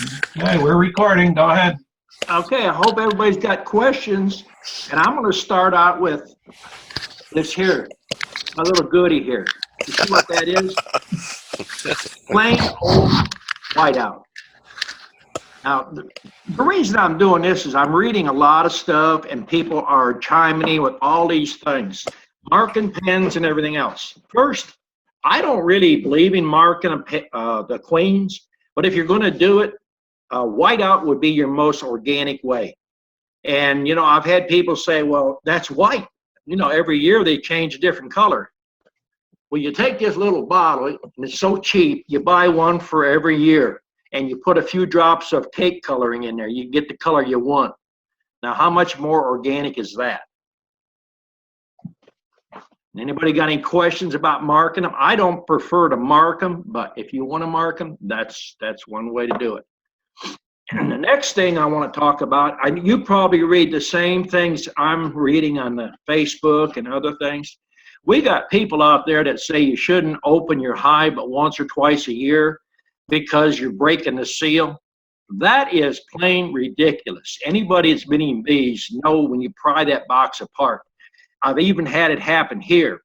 Okay, we're recording. Go ahead. Okay, I hope everybody's got questions. And I'm going to start out with this here, a little goodie here. You see what that is? Plain old whiteout. Now, the reason I'm doing this is I'm reading a lot of stuff and people are chiming in with all these things, marking pens and everything else. First, I don't really believe in marking the queens, but if you're going to do it, whiteout would be your most organic way. And, you know, I've had people say, well, that's white. You know, every year they change a different color. Well, you take this little bottle, and it's so cheap, you buy one for every year, and you put a few drops of cake coloring in there. You get the color you want. Now, how much more organic is that? Anybody got any questions about marking them? I don't prefer to mark them, but if you want to mark them, that's one way to do it. And the next thing I want to talk about, you probably read the same things I'm reading on the Facebook and other things. We got people out there that say you shouldn't open your hive but once or twice a year because you're breaking the seal. That is plain ridiculous. Anybody that's been eating bees know when you pry that box apart. I've even had it happen here.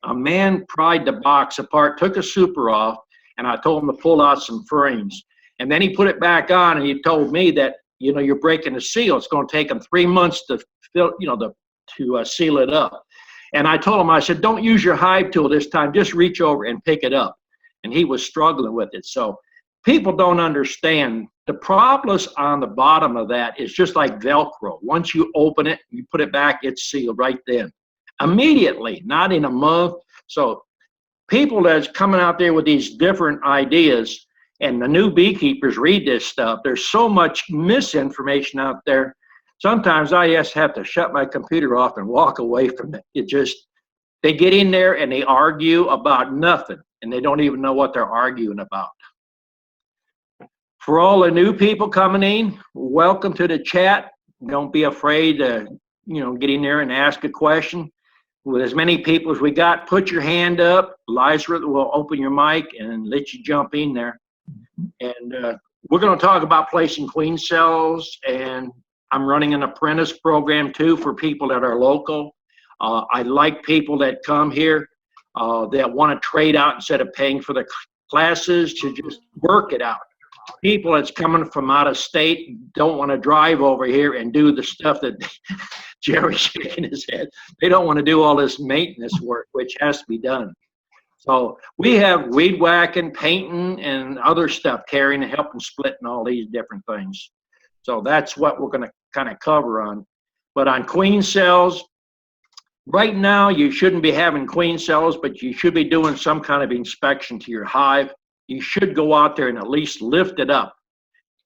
A man pried the box apart, took a super off, and I told him to pull out some frames. And then he put it back on, and he told me that, you know, you're breaking the seal. It's going to take him 3 months to fill, you know, to seal it up. And I told him, I said, don't use your hive tool this time. Just reach over and pick it up. And he was struggling with it. So people don't understand. The propolis on the bottom of that is just like Velcro. Once you open it, you put it back, it's sealed right then. Immediately, not in a month. So people that's coming out there with these different ideas, and the new beekeepers read this stuff, there's so much misinformation out there. Sometimes I just have to shut my computer off and walk away from it. They get in there and they argue about nothing, and they don't even know what they're arguing about. For all the new people coming in, welcome to the chat. Don't be afraid to, you know, get in there and ask a question. With as many people as we got, put your hand up. Liza will open your mic and let you jump in there. And we're going to talk about placing queen cells, and I'm running an apprentice program too for people that are local. I like people that come here that want to trade out instead of paying for the classes to just work it out. People that's coming from out of state don't want to drive over here and do the stuff that Jerry's shaking his head. They don't want to do all this maintenance work, which has to be done. So we have weed whacking, painting, and other stuff, carrying and helping split and all these different things. So that's what we're going to kind of cover on. But on queen cells, right now you shouldn't be having queen cells, but you should be doing some kind of inspection to your hive. You should go out there and at least lift it up.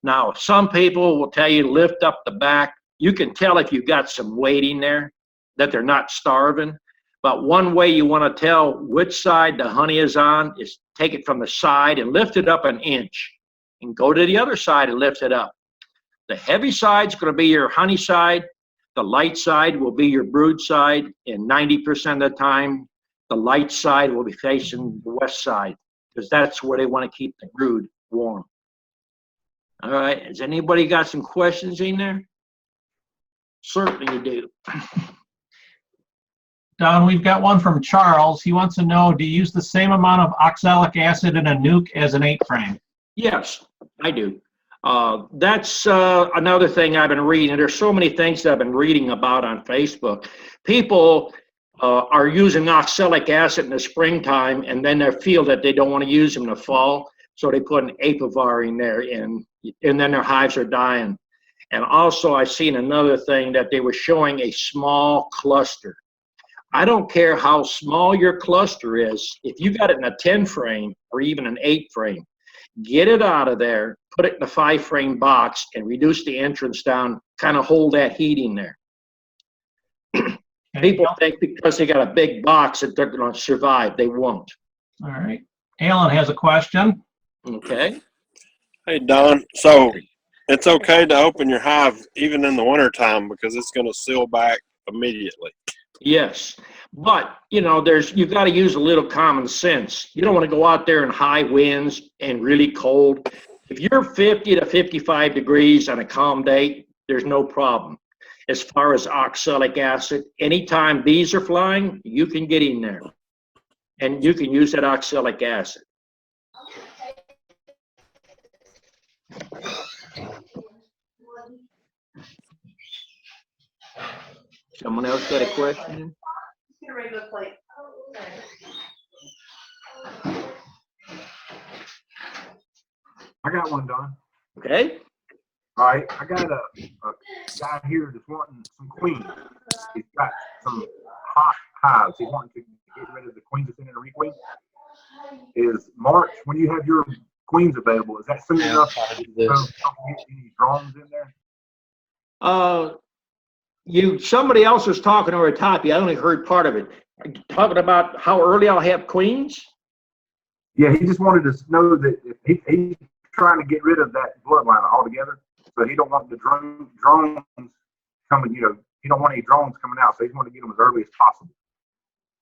Now, some people will tell you lift up the back. You can tell if you've got some weight in there, that they're not starving. But one way you want to tell which side the honey is on is take it from the side and lift it up an inch. And go to the other side and lift it up. The heavy side is going to be your honey side. The light side will be your brood side. And 90% of the time, the light side will be facing the west side, because that's where they want to keep the brood warm. All right, has anybody got some questions in there? Certainly you do. Don, we've got one from Charles. He wants to know, do you use the same amount of oxalic acid in a nuke as an 8-frame? Yes, I do. That's another thing I've been reading. There's so many things that I've been reading about on Facebook. People are using oxalic acid in the springtime, and then they feel that they don't want to use them in the fall, so they put an Apivar in there, and then their hives are dying. And also I've seen another thing that they were showing a small cluster. I don't care how small your cluster is. If you got it in a 10-frame or even an 8-frame, get it out of there, put it in a 5-frame box, and reduce the entrance down, kind of hold that heat in there. People think because they got a big box that they're going to survive. They won't. All right. Alan has a question. Okay. Hey, Don. So it's okay to open your hive even in the wintertime because it's going to seal back immediately. Yes. But, you know, you've got to use a little common sense. You don't want to go out there in high winds and really cold. If you're 50 to 55 degrees on a calm day, there's no problem. As far as oxalic acid, anytime bees are flying, you can get in there and you can use that oxalic acid. Someone else got a question? I got one, Don. Okay. All right, I got a guy here that's wanting some queens. He's got some hot hives. He's wanting to get rid of the queens that's in the requeen. Is March, when you have your queens available, is that soon enough to get any drones in there? Somebody else was talking over top. I only heard part of it. Are you talking about how early I'll have queens? Yeah, he just wanted to know that if he's trying to get rid of that bloodline altogether. So he don't want the drones coming, he don't want any drones coming out. So he's want to get them as early as possible.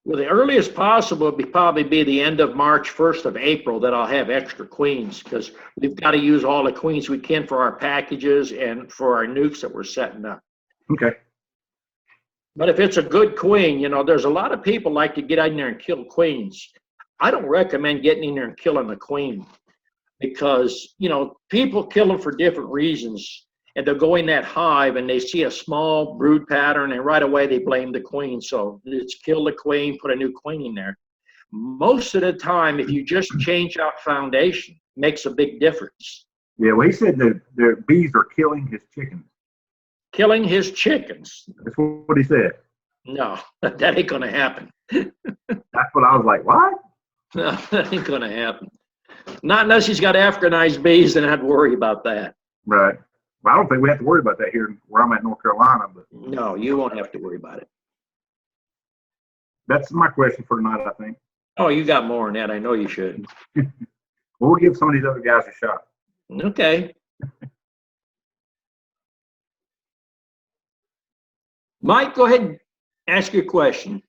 Well, the earliest possible would probably be the end of March, 1st of April that I'll have extra queens, because we've got to use all the queens we can for our packages and for our nukes that we're setting up. Okay. But if it's a good queen, there's a lot of people like to get in there and kill queens. I don't recommend getting in there and killing a queen because, people kill them for different reasons. And they'll go in that hive and they see a small brood pattern and right away they blame the queen. So let's kill the queen, put a new queen in there. Most of the time, if you just change out foundation, makes a big difference. Yeah, well, he said that the bees are killing his chickens. Killing his chickens. That's what he said. No, that ain't gonna happen. That's what I was like, what? No, that ain't gonna happen. Not unless he's got Africanized bees, then I'd worry about that. Right. Well, I don't think we have to worry about that here where I'm at, North Carolina. But no, you won't have to worry about it. That's my question for tonight, I think. Oh, you got more than that. I know you should. Well, we'll give some of these other guys a shot. Okay. Mike, go ahead and ask your question.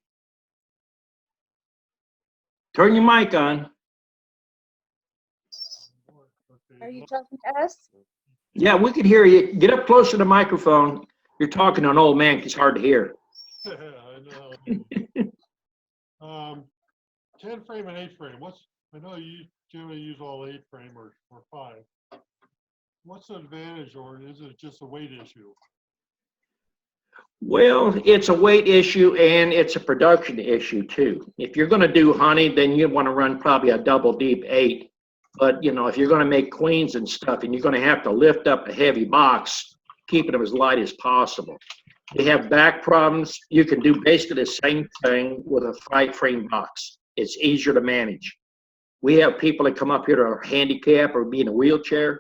Turn your mic on. Are you talking to us? Yeah, we could hear you. Get up closer to the microphone. You're talking to an old man. It's hard to hear. I know. 10 frame and 8 frame. I know you generally use all 8 frame or 5. What's the advantage, or is it just a weight issue? Well, it's a weight issue and it's a production issue too. If you're going to do honey, then you want to run probably a double deep 8. But, if you're going to make queens and stuff and you're going to have to lift up a heavy box, keep them as light as possible. If you have back problems, you can do basically the same thing with a 5 frame box. It's easier to manage. We have people that come up here that are handicapped or be in a wheelchair.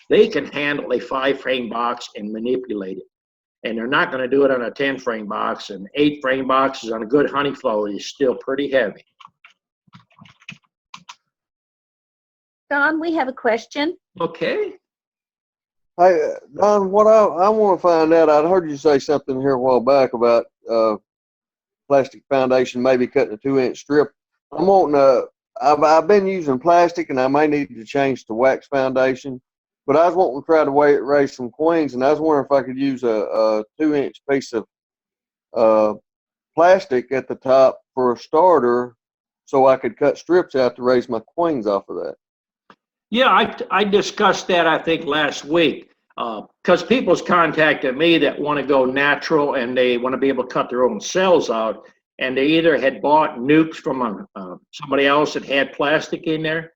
They can handle a 5 frame box and manipulate it. And they're not going to do it on a 10 frame box. And 8 frame boxes on a good honey flow is still pretty heavy. Don, we have a question. Okay. Hey, Don, what I want to find out, I'd heard you say something here a while back about plastic foundation, maybe cutting a 2-inch strip. I'm wanting I've been using plastic and I may need to change to wax foundation, but I was wanting to try to raise some queens, and I was wondering if I could use a 2-inch piece of plastic at the top for a starter so I could cut strips out to raise my queens off of that. Yeah, I discussed that, I think, last week, because people's contacted me that want to go natural and they want to be able to cut their own cells out, and they either had bought nukes from somebody else that had plastic in there,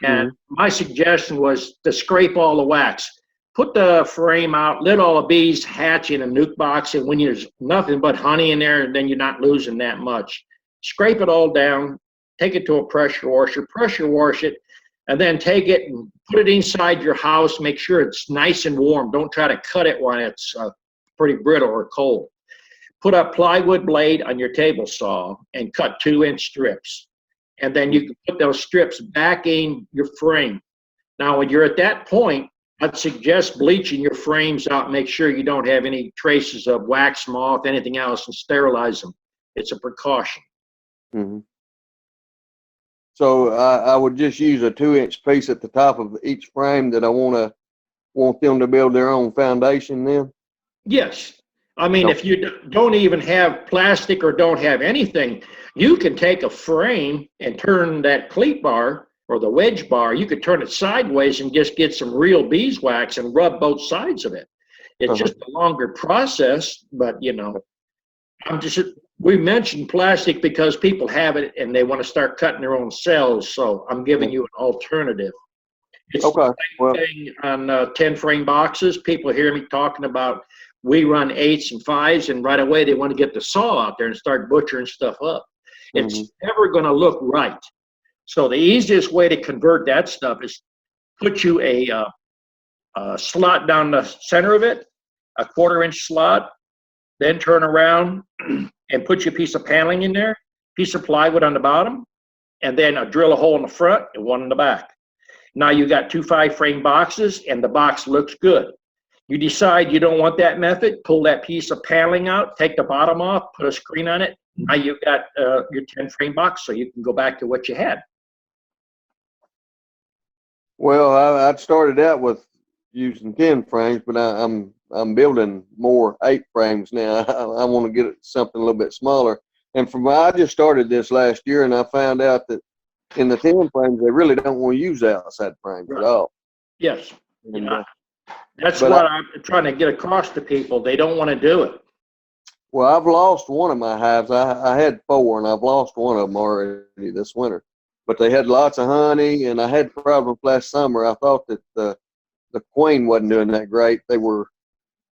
and my suggestion was to scrape all the wax, put the frame out, let all the bees hatch in a nuke box, and when there's nothing but honey in there, then you're not losing that much. Scrape it all down, take it to a pressure washer, pressure wash it, and then take it and put it inside your house. Make sure it's nice and warm. Don't try to cut it when it's pretty brittle or cold. Put a plywood blade on your table saw and cut 2-inch strips. And then you can put those strips back in your frame. Now, when you're at that point, I'd suggest bleaching your frames out. Make sure you don't have any traces of wax, moth, anything else, and sterilize them. It's a precaution. Mm-hmm. So I would just use a 2-inch piece at the top of each frame that I want them to build their own foundation then? Yes. I mean, if you don't even have plastic or don't have anything, you can take a frame and turn that cleat bar or the wedge bar, you could turn it sideways and just get some real beeswax and rub both sides of it. It's just a longer process, but you know, we mentioned plastic because people have it and they want to start cutting their own cells. So I'm giving you an alternative. It's Okay. the same thing on 10 frame boxes. People hear me talking about we run 8s and 5s, and right away they want to get the saw out there and start butchering stuff up. It's never going to look right. So the easiest way to convert that stuff is put you a slot down the center of it, a 1/4-inch slot, then turn around and put you a piece of paneling in there, piece of plywood on the bottom, and then drill a hole in the front and one in the back. Now you got 2 5-frame boxes and the box looks good. You decide you don't want that method, pull that piece of paneling out, take the bottom off, put a screen on it. Now you've got your 10-frame box, so you can go back to what you had. Well, I'd started out with using 10 frames, but I'm building more 8 frames now. I want to get something a little bit smaller. And I just started this last year, and I found out that in the 10 frames, they really don't want to use the outside frames at all. Yes. And, Yeah. That's what I'm trying to get across to people. They don't want to do it. Well, I've lost one of my hives. I had 4, and I've lost one of them already this winter. But they had lots of honey, and I had problems last summer. I thought that the queen wasn't doing that great. They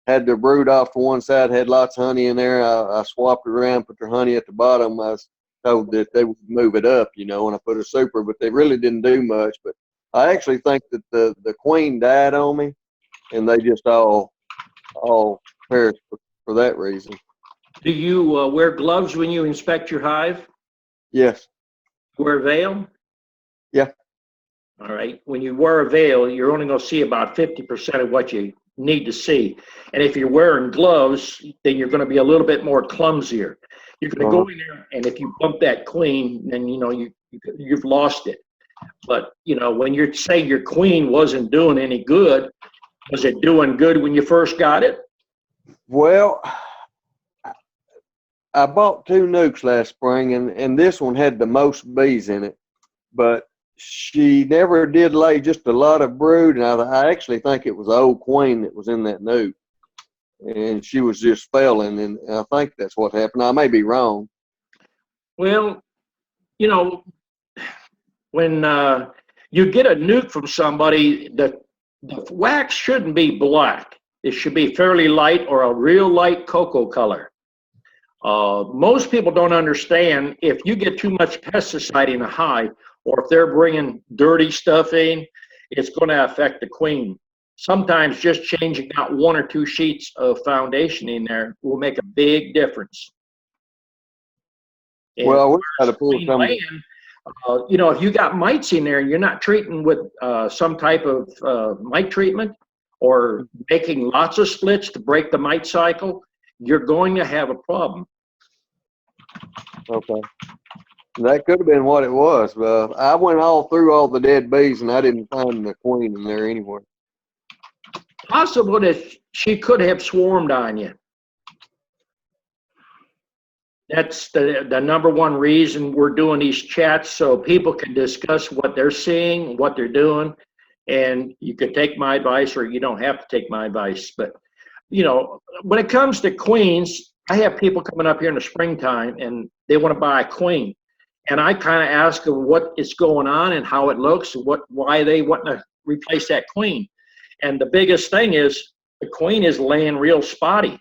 had their brood off to one side, had lots of honey in there. I swapped it around, put their honey at the bottom. I was told that they would move it up, you know, when I put a super, but they really didn't do much. But I actually think that the queen died on me, and they just all perished for that reason. Do you wear gloves when you inspect your hive? Yes. Wear a veil? Yeah. All right. When you wear a veil, you're only going to see about 50% of what you need to see. And if you're wearing gloves, then you're going to be a little bit more clumsier. You're going to go in there, and if you bump that queen, then you know you've lost it. But you know, when you're saying your queen wasn't doing any good, was it doing good when you first got it? Well, I bought 2 nukes last spring, and this one had the most bees in it, but she never did lay just a lot of brood, and I actually think it was the old queen that was in that nuke, and she was just failing, and I think that's what happened. I may be wrong. Well, you know, when you get a nuke from somebody, the wax shouldn't be black. It should be fairly light or a real light cocoa color. Most people don't understand if you get too much pesticide in a hive, or if they're bringing dirty stuff in, it's going to affect the queen. Sometimes just changing out 1 or 2 sheets of foundation in there will make a big difference. And Well, we got to pull some. you know, if you got mites in there and you're not treating with some type of mite treatment or making lots of splits to break the mite cycle, you're going to have a problem. Okay. That could have been what it was. I went all through all the dead bees, and I didn't find the queen in there anywhere. Possible that she could have swarmed on you. That's the number one reason we're doing these chats, so people can discuss what they're seeing, what they're doing, and you can take my advice or you don't have to take my advice. But, you know, when it comes to queens, I have people coming up here in the springtime and they want to buy a queen. And I kind of ask them what is going on and how it looks, and why they want to replace that queen. And the biggest thing is the queen is laying real spotty.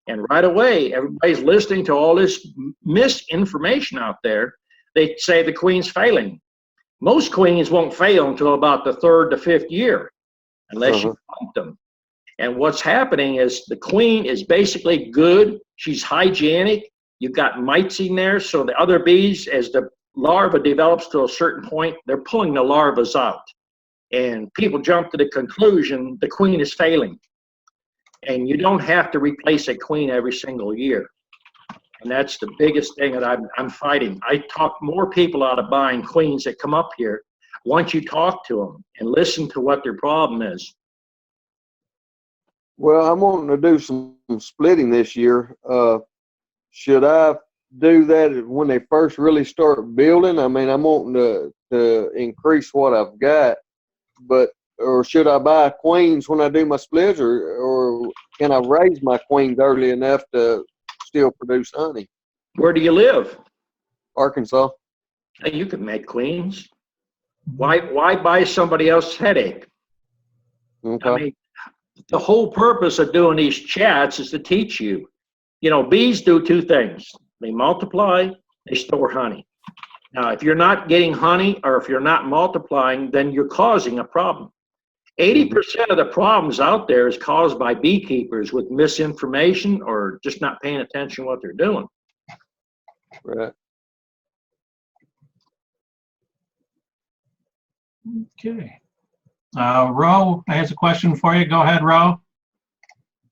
And right away, everybody's listening to all this misinformation out there. They say the queen's failing. Most queens won't fail until about the 3rd to 5th year, unless you pump them. And what's happening is the queen is basically good. She's hygienic. You've got mites in there, so the other bees, as the larva develops to a certain point, they're pulling the larvas out. And people jump to the conclusion the queen is failing. And you don't have to replace a queen every single year. And that's the biggest thing that I'm fighting. I talk more people out of buying queens that come up here once you talk to them and listen to what their problem is. Well, I'm wanting to do some splitting this year. Should I do that when they first really start building? I mean, I'm wanting to increase what I've got, or should I buy queens when I do my splits, or can I raise my queens early enough to still produce honey? Where do you live? Arkansas. Hey, you can make queens. Why buy somebody else's headache? Okay. I mean, the whole purpose of doing these chats is to teach you. You know, bees do two things. They multiply, they store honey. Now, if you're not getting honey or if you're not multiplying, then you're causing a problem. 80% of the problems out there is caused by beekeepers with misinformation or just not paying attention to what they're doing. Right. Okay. Ro has a question for you. Go ahead, Ro.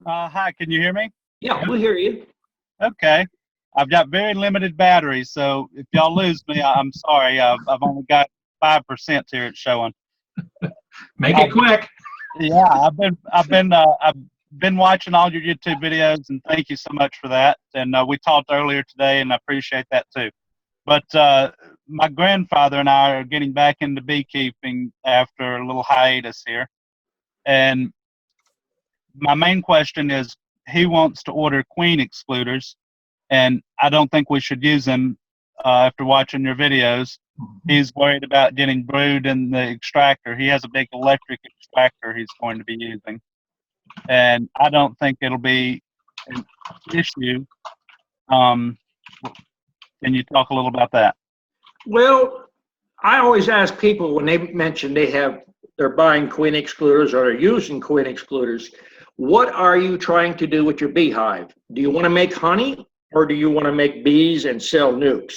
Hi, can you hear me? Yeah, we'll hear you. Okay. I've got very limited batteries, so if y'all lose me, I'm sorry. I've only got 5% here it's showing. Make it quick. Yeah, I've been watching all your YouTube videos, and thank you so much for that. And we talked earlier today, and I appreciate that too. But my grandfather and I are getting back into beekeeping after a little hiatus here. And my main question is, he wants to order queen excluders, and I don't think we should use them after watching your videos. He's worried about getting brood in the extractor. He has a big electric extractor he's going to be using. And I don't think it'll be an issue. Can you talk a little about that? Well, I always ask people when they mention they're buying queen excluders or they're using queen excluders, what are you trying to do with your beehive? Do you want to make honey or do you want to make bees and sell nukes?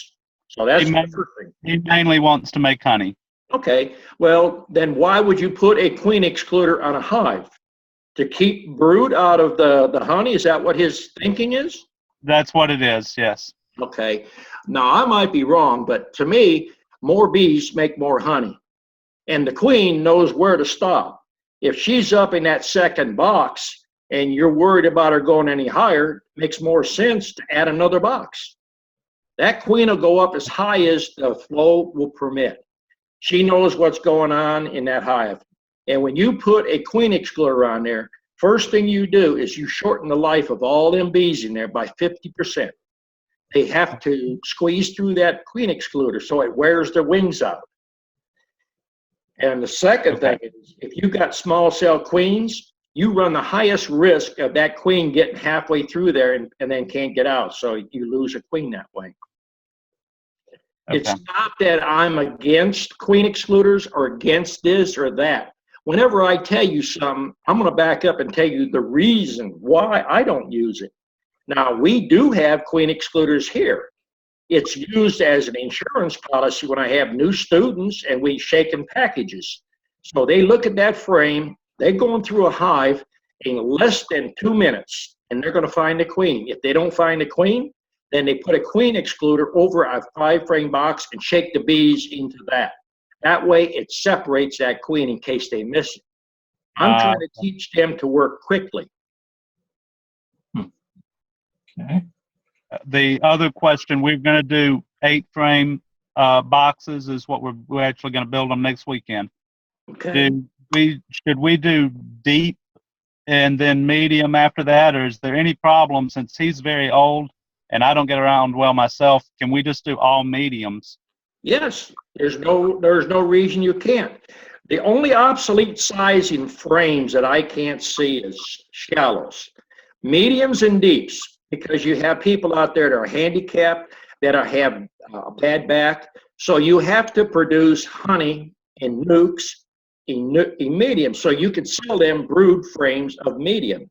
So that's the first thing. He mainly wants to make honey. Okay, well, then why would you put a queen excluder on a hive? To keep brood out of the honey? Is that what his thinking is? That's what it is, yes. Okay, now I might be wrong, but to me, more bees make more honey. And the queen knows where to stop. If she's up in that second box and you're worried about her going any higher, it makes more sense to add another box. That queen will go up as high as the flow will permit. She knows what's going on in that hive. And when you put a queen excluder on there, first thing you do is you shorten the life of all them bees in there by 50%. They have to squeeze through that queen excluder so it wears their wings out. And the second thing is, if you got small cell queens, you run the highest risk of that queen getting halfway through there and then can't get out. So you lose a queen that way. Okay. It's not that I'm against queen excluders or against this or that. Whenever I tell you something, I'm going to back up and tell you the reason why I don't use it. Now, we do have queen excluders here. It's used as an insurance policy when I have new students and we shake in packages. So they look at that frame, they're going through a hive in less than 2 minutes, and they're going to find a queen. If they don't find a queen, then they put a queen excluder over a 5-frame box and shake the bees into that. That way it separates that queen in case they miss it. I'm trying to teach them to work quickly. Okay. The other question, we're going to do 8-frame boxes is what we're actually going to build them next weekend. Okay. Should we do deep and then medium after that, or is there any problem since he's very old and I don't get around well myself? Can we just do all mediums? Yes, there's no reason you can't. The only obsolete size in frames that I can't see is shallows, mediums and deeps, because you have people out there that are handicapped, that have a bad back. So you have to produce honey in nukes in medium, so you can sell them brood frames of medium.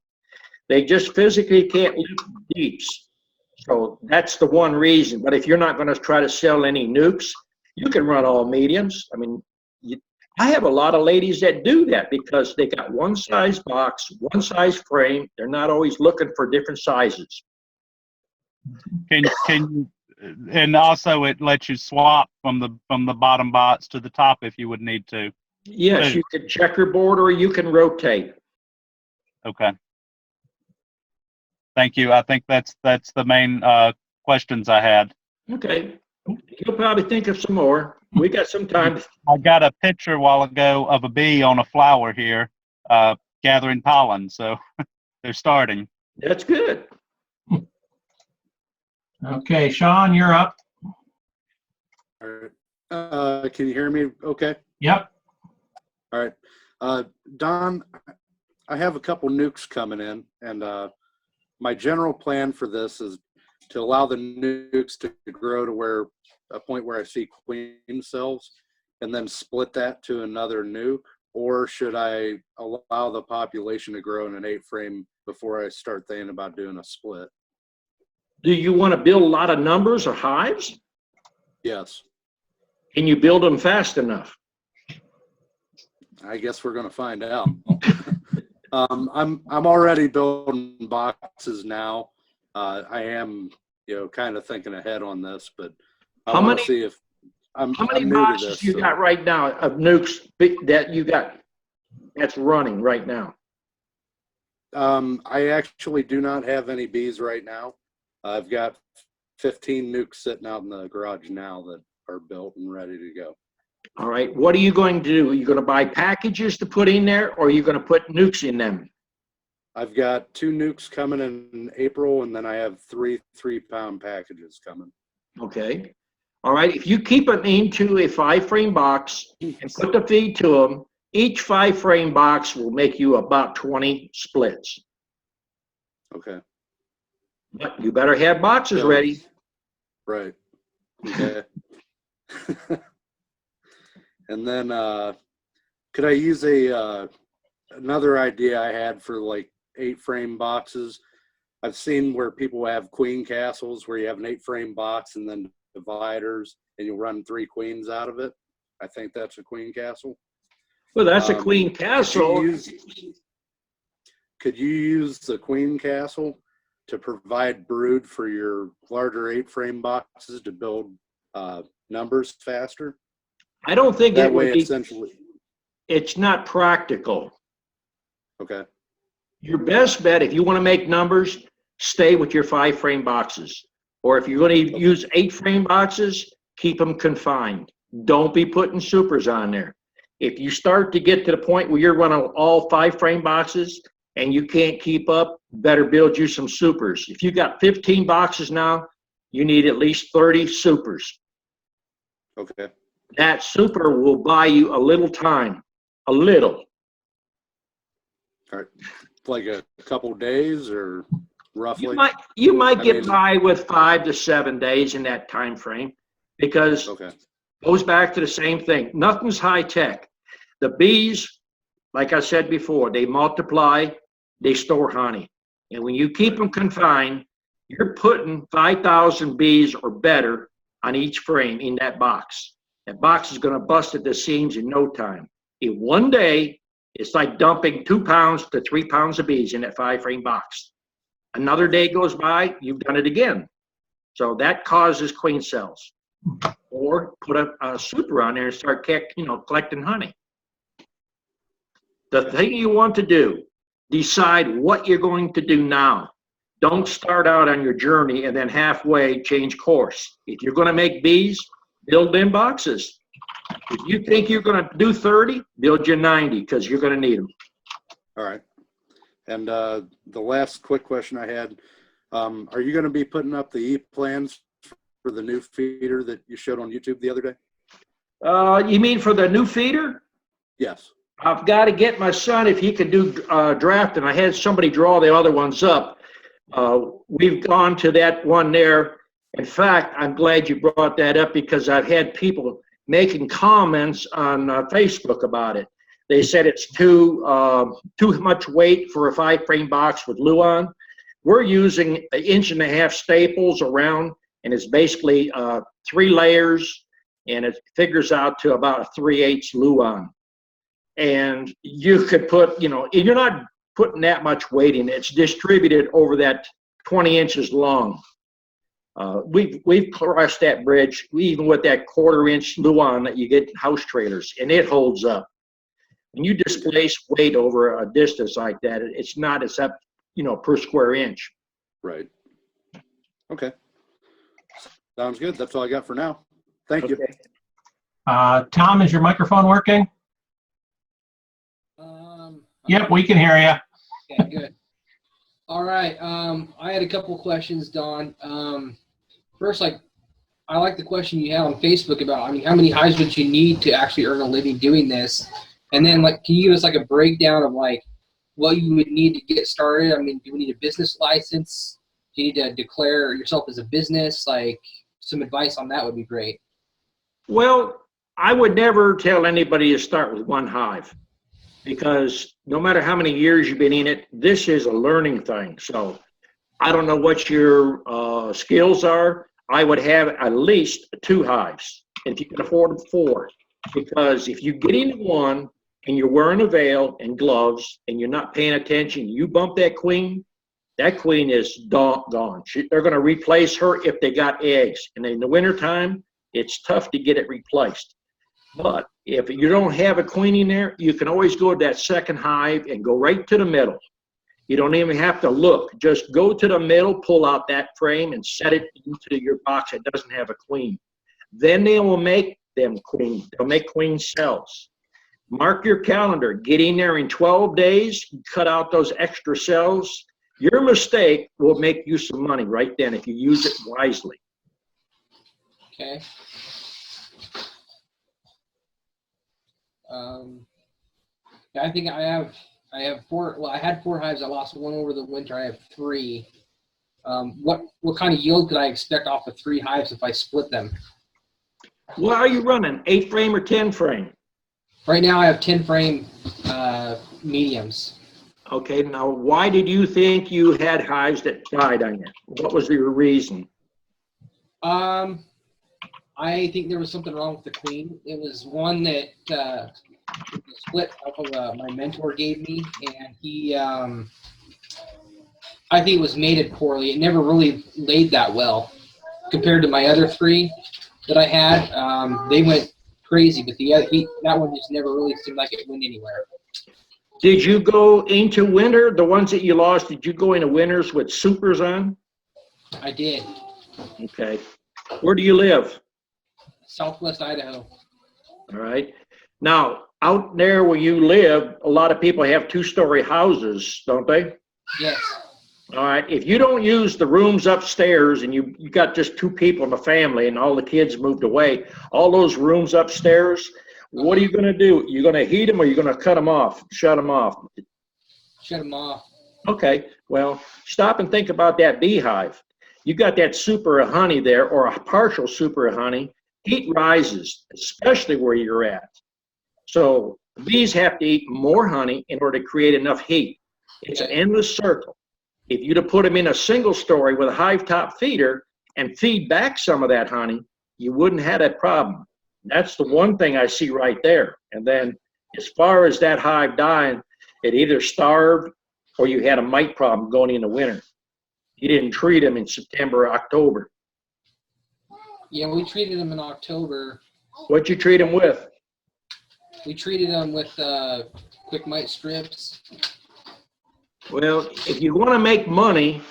They just physically can't lift deeps. So that's the one reason. But if you're not going to try to sell any nukes, you can run all mediums. I mean, I have a lot of ladies that do that because they got one size box, one size frame. They're not always looking for different sizes. can you, and also it lets you swap from the bottom box to the top if you would need to. Yes, you can checkerboard or you can rotate. Okay. Thank you. I think that's the main questions I had. Okay. You'll probably think of some more. We got some time. I got a picture a while ago of a bee on a flower here, gathering pollen. So they're starting. That's good. Okay, Sean, you're up. All right. Can you hear me okay? Yep. All right. Don, I have a couple nukes coming in, and my general plan for this is to allow the nukes to grow to a point where I see queen cells, and then split that to another nuke, or should I allow the population to grow in an 8-frame before I start thinking about doing a split? Do you want to build a lot of numbers or hives? Yes. Can you build them fast enough? I guess we're going to find out. I'm already building boxes now. I am, kind of thinking ahead on this, but I want to see if I'm How many new to boxes this, you so- got right now of nukes that you got that's running right now? I actually do not have any bees right now. I've got 15 nukes sitting out in the garage now that are built and ready to go. All right. What are you going to do? Are you going to buy packages to put in there, or are you going to put nukes in them? I've got 2 nukes coming in April, and then I have 3 3-pound packages coming. Okay. All right. If you keep them into a 5-frame box and put the feed to them, each 5-frame box will make you about 20 splits. Okay. But you better have boxes Yeah. ready. Right. Okay. And then could I use another idea I had for like 8-frame boxes? I've seen where people have queen castles where you have an 8-frame box and then dividers and you run 3 queens out of it. I think that's a queen castle. Well, that's a queen castle. Could you use the queen castle to provide brood for your larger 8-frame boxes to build numbers faster? I don't think That it way, would be, essentially. it's not practical. Okay. Your best bet, if you want to make numbers, stay with your 5-frame boxes. Or if you're going to use 8-frame boxes, keep them confined. Don't be putting supers on there. If you start to get to the point where you're running all 5-frame boxes and you can't keep up, better build you some supers. If you got 15 boxes now, you need at least 30 supers. Okay. That super will buy you a little time, a little. All right. Like a couple days or roughly? You might I get mean- by with 5 to 7 days in that time frame, because Okay. goes back to the same thing. Nothing's high tech. The bees, like I said before, they multiply, they store honey. And when you keep them confined, you're putting 5,000 bees or better on each frame in that box. That box is going to bust at the seams in no time. In one day, it's like dumping 2 pounds to 3 pounds of bees in that 5-frame box. Another day goes by, you've done it again. So that causes queen cells. Or put a super on there and start collecting honey. The thing you want to do, decide what you're going to do now. Don't start out on your journey and then halfway change course. If you're going to make bees, build in boxes. If you think you're going to do 30, build your 90 because you're going to need them. All right. And the last quick question I had, are you going to be putting up the E-plans for the new feeder that you showed on YouTube the other day? You mean for the new feeder? Yes. I've got to get my son if he can do draft, and I had somebody draw the other ones up. We've gone to that one there. In fact, I'm glad you brought that up because I've had people making comments on Facebook about it. They said it's too much weight for a 5-frame box with Luan. We're using 1.5 inch staples around, and it's basically 3 layers, and it figures out to about a 3/8 Luan. And you could put, you're not putting that much weight in it. It's distributed over that 20 inches long. We've crossed that bridge, even with that 1/4-inch Luan that you get in house trailers, and it holds up. When you displace weight over a distance like that, it's not as up, per square inch. Right. Okay. Sounds good. That's all I got for now. Thank you. Okay. Tom, is your microphone working? Yep, we can hear you. Okay, good. All right. I had a couple of questions, Don. First, I like the question you had on Facebook about, how many hives would you need to actually earn a living doing this? And then, can you give us a breakdown of what you would need to get started? Do you need a business license? Do you need to declare yourself as a business? Some advice on that would be great. Well, I would never tell anybody to start with one hive, because no matter how many years you've been in it, this is a learning thing. So I don't know what your skills are. I would have at least 2 hives, if you can afford 4. Because if you get into one and you're wearing a veil and gloves and you're not paying attention, you bump that queen is gone. They're going to replace her if they got eggs. And in the wintertime, it's tough to get it replaced. But if you don't have a queen in there, you can always go to that second hive and go right to the middle. You don't even have to look. Just go to the middle, pull out that frame, and set it into your box that doesn't have a queen. Then they will make them queen. They'll make queen cells. Mark your calendar. Get in there in 12 days. Cut out those extra cells. Your mistake will make you some money right then if you use it wisely. Okay. I think I have 4. Well, I had 4 hives. I lost 1 over the winter. I have 3. What kind of yield could I expect off of 3 hives if I split them? What are you running? 8 frame or 10 frame? Right now, I have 10 frame mediums. Okay. Now, why did you think you had hives that died on you? What was your reason? I think there was something wrong with the queen. It was one that split off of my mentor gave me, and he, I think it was mated poorly. It never really laid that well compared to my other 3 that I had. They went crazy, but that one just never really seemed like it went anywhere. Did you go into winter? The ones that you lost, did you go into winters with supers on? I did. Okay. Where do you live? Southwest Idaho. All right. Now, out there where you live, a lot of people have 2-story houses, don't they? Yes. All right. If you don't use the rooms upstairs and you got just 2 people in the family and all the kids moved away, all those rooms upstairs, what are you going to do? You're going to heat them, or you're going to cut them off, shut them off? Shut them off. Okay. Well, stop and think about that beehive. You got that super of honey there, or a partial super of honey. Heat rises, especially where you're at. So bees have to eat more honey in order to create enough heat. It's an endless circle. If you'd have put them in a single story with a hive top feeder and feed back some of that honey, you wouldn't have that problem. That's the one thing I see right there. And then as far as that hive dying, it either starved or you had a mite problem going into winter. You didn't treat them in September or October. Yeah, we treated them in October. What'd you treat them with? We treated them with quick mite strips. Well, if you want to make money,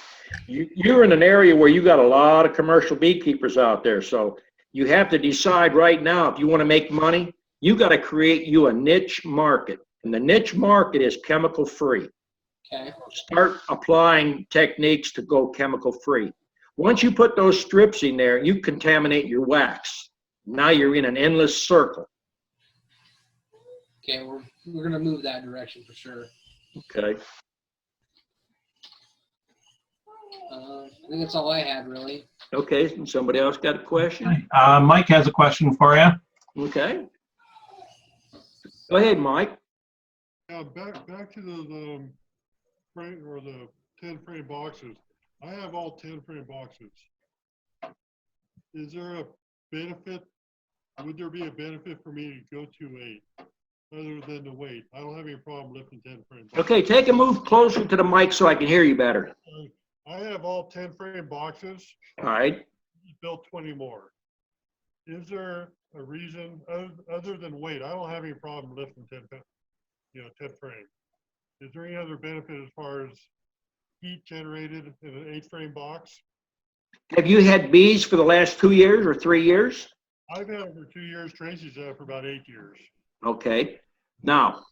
you're in an area where you got a lot of commercial beekeepers out there. So you have to decide right now, if you want to make money, you got to create you a niche market. And the niche market is chemical free. Okay. Start applying techniques to go chemical free. Once you put those strips in there, you contaminate your wax. Now you're in an endless circle. Okay, we're going to move that direction for sure. Okay. I think that's all I had, really. Okay, somebody else got a question? Mike has a question for you. Okay. Go ahead, Mike. Back to the frame or the 10 frame boxes. I have all 10 frame boxes. Is there a benefit? Would there be a benefit for me to go to 8 other than the weight? I don't have any problem lifting 10 frame boxes. Okay, take a move closer to the mic so I can hear you better. I have all 10 frame boxes. All right. build 20 more. Is there a reason other than weight? I don't have any problem lifting 10 frame. Is there any other benefit as far as heat generated in an 8-frame box? Have you had bees for the last 2 years or 3 years? I've had it for 2 years. Tracy's had it for about 8 years. Okay. Now,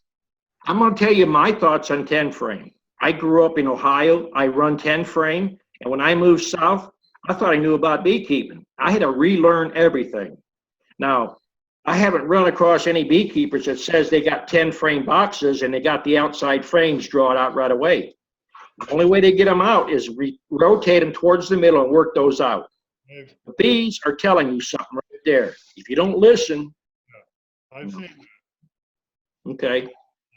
I'm going to tell you my thoughts on 10 frame. I grew up in Ohio. I run 10 frame. And when I moved south, I thought I knew about beekeeping. I had to relearn everything. Now, I haven't run across any beekeepers that says they got 10 frame boxes and they got the outside frames drawn out right away. The only way they get them out is rotate them towards the middle and work those out. The bees are telling you something right there. If you don't listen, I've seen that. okay.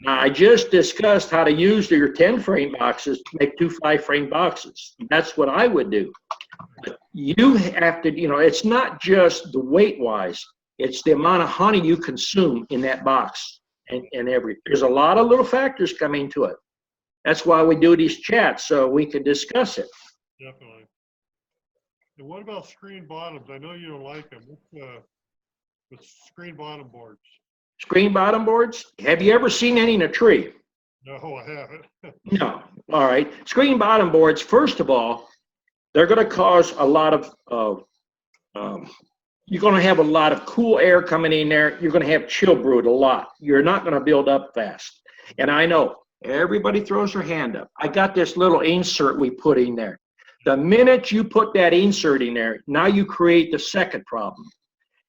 Now, I just discussed how to use your 10 frame boxes to make 2 5-frame boxes. That's what I would do. But you have to, it's not just the weight wise, it's the amount of honey you consume in that box. And there's a lot of little factors come into it. That's why we do these chats, so we can discuss it. Definitely. And what about screen bottoms? I know you don't like them. With screen bottom boards. Screen bottom boards? Have you ever seen any in a tree? No, I haven't. No. All right. Screen bottom boards, first of all, they're going to cause a lot of, you're going to have a lot of cool air coming in there. You're going to have chill brood a lot. You're not going to build up fast. And I know everybody throws their hand up. I got this little insert we put in there. The minute you put that insert in there, now you create the second problem.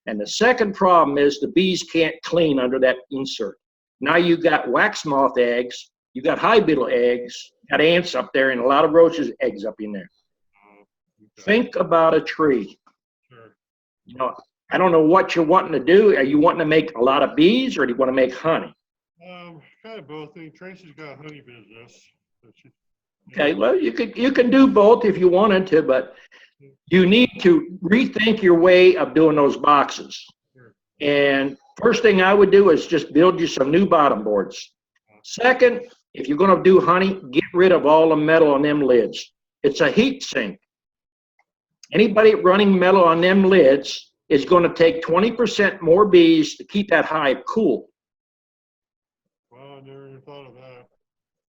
And the second problem is the bees can't clean under that insert. Now you got wax moth eggs, you got high beetle eggs, got ants up there, and a lot of roaches' eggs up in there. Think about a tree. Sure. I don't know what you're wanting to do. Are you wanting to make a lot of bees, or do you want to make honey? Kind of both. I think Tracy's got a honey business. Okay, well, you can do both if you wanted to, but you need to rethink your way of doing those boxes. And first thing I would do is just build you some new bottom boards. Second, if you're going to do honey, get rid of all the metal on them lids. It's a heat sink. Anybody running metal on them lids is going to take 20% more bees to keep that hive cool. Well, I never even thought of that.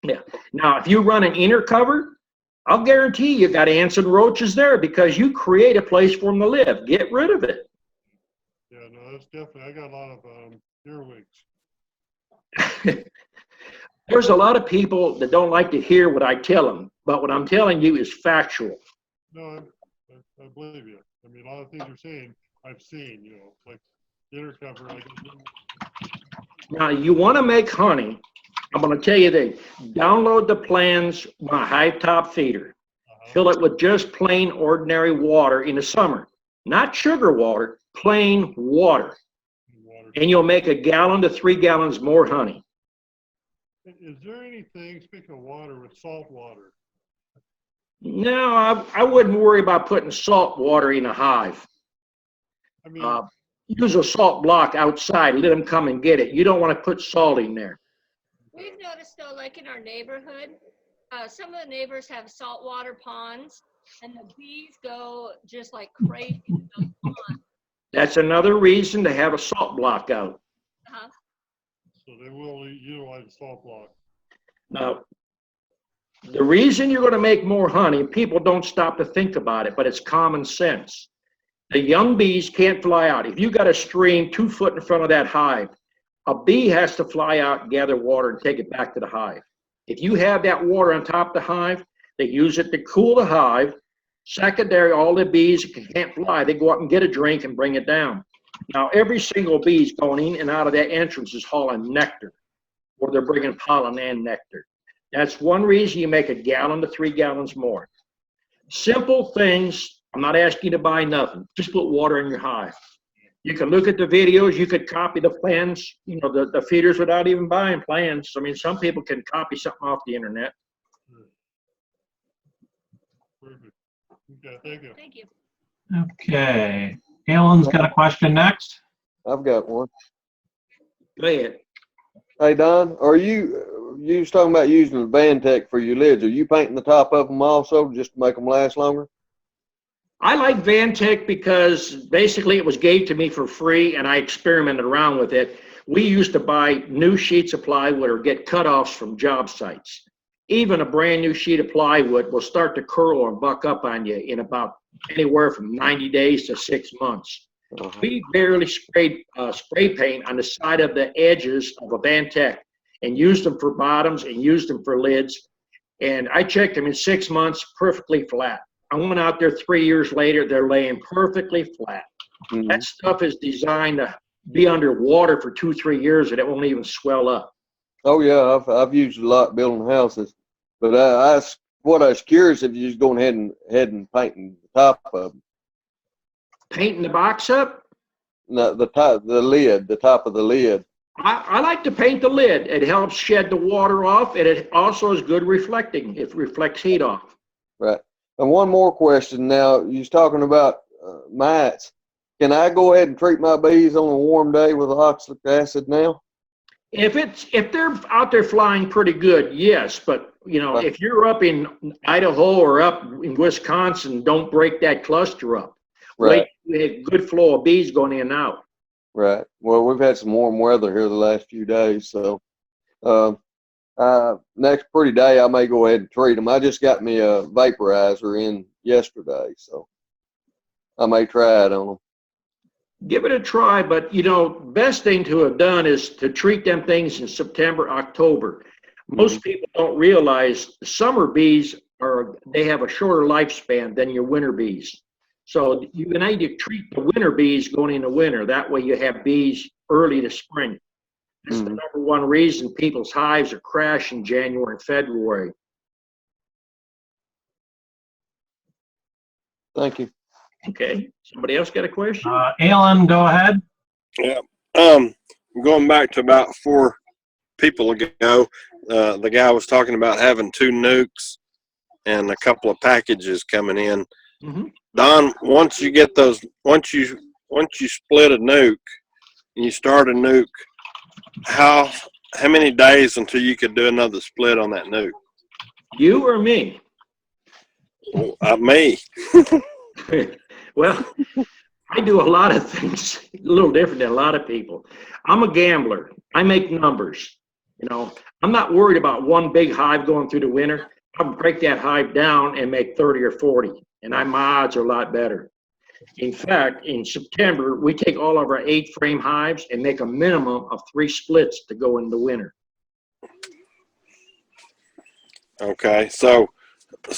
Yeah. Now, if you run an inner cover, I'll guarantee you got ants and roaches there because you create a place for them to live. Get rid of it. Yeah, no, that's definitely. I got a lot of earwigs. There's a lot of people that don't like to hear what I tell them, but what I'm telling you is factual. No, I believe you. I mean, a lot of things you're saying, I've seen, like inner cover. Now, you want to make honey. I'm going to tell you this. Download the plans, my Hive Top feeder. Fill it with just plain ordinary water in the summer. Not sugar water, plain water. And you'll make 1 gallon to 3 gallons more honey. Is there anything, speaking of water, with salt water? No, I wouldn't worry about putting salt water in a hive. I mean, Use a salt block outside. Let them come and get it. You don't want to put salt in there. We've noticed though, like in our neighborhood, some of the neighbors have saltwater ponds, and the bees go just like crazy in those ponds. That's another reason to have a salt block out. Uh-huh. So they will utilize the salt block. Now, the reason you're going to make more honey, people don't stop to think about it, but it's common sense. The young bees can't fly out. If you got a stream 2 foot in front of that hive, a bee has to fly out, gather water, and take it back to the hive. If you have that water on top of the hive, they use it to cool the hive. Secondary, all the bees can't fly. They go up and get a drink and bring it down. Now, every single bee's going in and out of that entrance is hauling nectar, or they're bringing pollen and nectar. That's one reason you make 1 gallon to 3 gallons more. Simple things. I'm not asking you to buy nothing. Just put water in your hive. You can look at the videos. You could copy the plans, the feeders without even buying plans. I mean, some people can copy something off the internet. Perfect. Okay, thank you. Thank you. Okay. Alan's got a question next. I've got one. Go ahead. Hey, Don, are you was talking about using the Vantech for your lids. Are you painting the top of them also just to make them last longer? I like Vantech because basically it was gave to me for free and I experimented around with it. We used to buy new sheets of plywood or get cutoffs from job sites. Even a brand new sheet of plywood will start to curl or buck up on you in about anywhere from 90 days to 6 months. We barely sprayed spray paint on the side of the edges of a Vantech and used them for bottoms and used them for lids. And I checked them in 6 months, perfectly flat. I went out there 3 years later, they're laying perfectly flat. That stuff is designed to be underwater for 2-3 years and it won't even swell up. Oh yeah, I've used it a lot building houses, but what I was curious if you was going ahead and painting the top of them. Painting the box up? No, the top of the lid. I like to paint the lid. It helps shed the water off and it also is good reflecting. It reflects heat off. Right. And one more question now, you was talking about mites. Can I go ahead and treat my bees on a warm day with oxalic acid now? If they're out there flying pretty good, yes. But you know, if you're up in Idaho or up in Wisconsin, don't break that cluster up. Right. Wait, you have good flow of bees going in and out. Right. Well, we've had some warm weather here the last few days, so next pretty day I may go ahead and treat them. I just got me a vaporizer in yesterday, so I may try it on them. Give it a try, but you know, best thing to have done is to treat them things in September, October. Most people don't realize summer bees they have a shorter lifespan than your winter bees. So you need to treat the winter bees going into winter. That way you have bees early to spring. That's the number one reason people's hives are crashing January and February. Thank you. Okay. Somebody else got a question? Alan, go ahead. Yeah. Going back to about 4 people ago, the guy was talking about having 2 nukes and a couple of packages coming in. Don, once you get those, once you split a nuke and you start a nuke, how many days until you could do another split on that nuke? You or me? Me. Well, I do a lot of things a little different than a lot of people. I'm a gambler. I make numbers. You know, I'm not worried about one big hive going through the winter. I'll break that hive down and make 30 or 40, and my odds are a lot better. In fact, in September, we take all of our 8-frame hives and make a minimum of 3 splits to go in the winter. Okay, so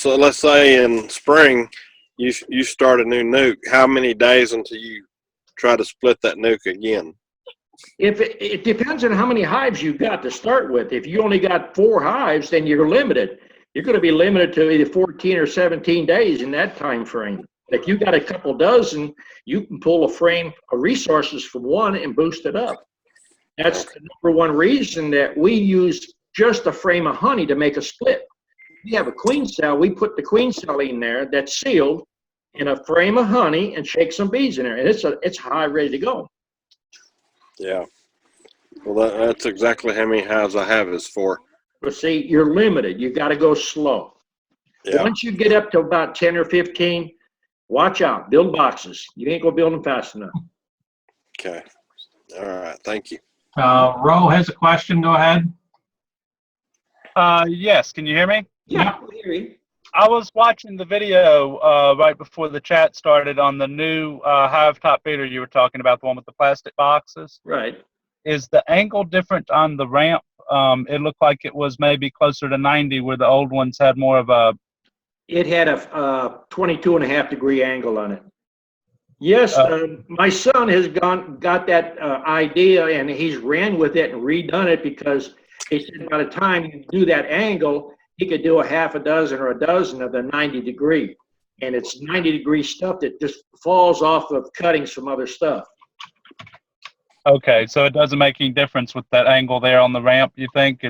let's say in spring, you start a new nuke. How many days until you try to split that nuke again? If it depends on how many hives you've got to start with. If you only got 4 hives, then you're limited. You're going to be limited to either 14 or 17 days in that time frame. If you got a couple dozen, you can pull a frame of resources from one and boost it up. That's the number one reason that we use just a frame of honey to make a split. We have a queen cell. We put the queen cell in there that's sealed in a frame of honey and shake some bees in there, and it's high ready to go. Yeah. Well, that's exactly how many hives I have is 4. But see, you're limited. You got to go slow. Yeah. Once you get up to about 10 or 15, watch out. Build boxes. You ain't going to build them fast enough. Okay. All right. Thank you. Ro has a question. Go ahead. Yes, can you hear me? Yeah, I hear you. I was watching the video right before the chat started on the new hive top feeder you were talking about, the one with the plastic boxes. Right. Is the angle different on the ramp? It looked like it was maybe closer to 90 where the old ones had more of a... It had a 22.5 degree angle on it. Yes, my son has got that idea and he's ran with it and redone it because he said by the time you do that angle, he could do a half a dozen or a dozen of the 90 degree. And it's 90 degree stuff that just falls off of cuttings from other stuff. Okay, so it doesn't make any difference with that angle there on the ramp, you think?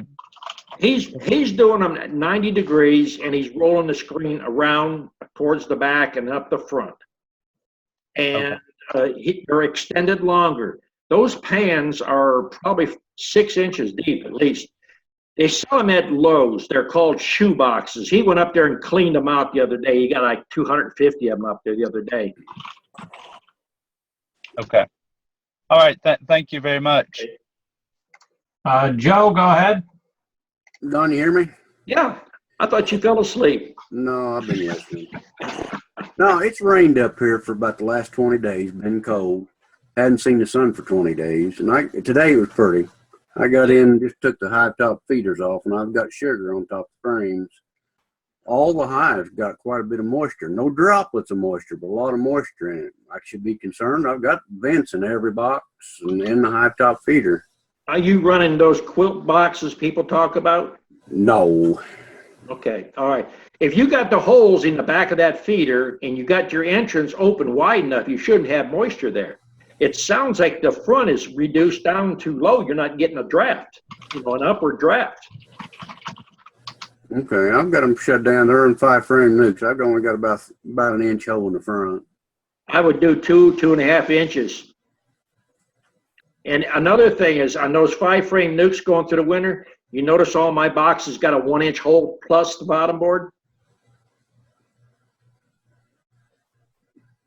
He's doing them at 90 degrees and he's rolling the screen around towards the back and up the front. And they're extended longer. Those pans are probably 6 inches deep at least. They sell them at Lowe's. They're called shoe boxes. He went up there and cleaned them out the other day. He got like 250 of them up there the other day. Okay. All right. Thank you very much. Joe, go ahead. Don, you hear me? Yeah, I thought you fell asleep. No, I've been listening. No, it's rained up here for about the last 20 days, been cold. Hadn't seen the sun for 20 days. And today it was pretty. I got in, just took the high top feeders off, and I've got sugar on top of frames. All the hives got quite a bit of moisture. No droplets of moisture, but a lot of moisture in it. I should be concerned. I've got vents in every box and in the high top feeder. Are you running those quilt boxes people talk about? No. Okay, all right. If you got the holes in the back of that feeder and you got your entrance open wide enough, you shouldn't have moisture there. It sounds like the front is reduced down too low. You're not getting a draft, an upward draft. Okay, I've got them shut down. They're in 5-frame nukes. I've only got about an inch hole in the front. I would do 2.5 inches. And another thing is, on those 5-frame nukes going through the winter, you notice all my boxes got a 1-inch hole plus the bottom board?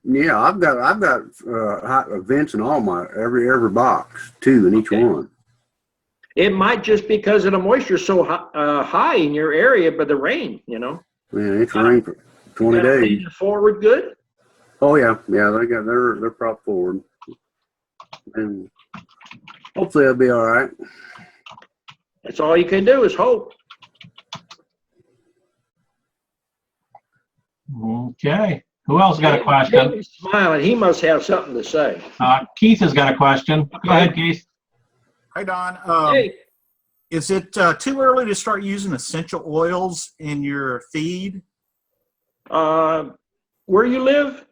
Yeah, I've got vents in all my every box, 2 in each one. It might just because of the moisture so high in your area, but the rain, Man, it's rained for 20 days. Leaning forward good? Oh yeah, they're propped forward, and hopefully they'll be all right. That's all you can do is hope. Okay. Who else got a question? He's smiling. He must have something to say. Keith has got a question. Go ahead, Keith. Hi, Don. Hey. Is it too early to start using essential oils in your feed? Where you live?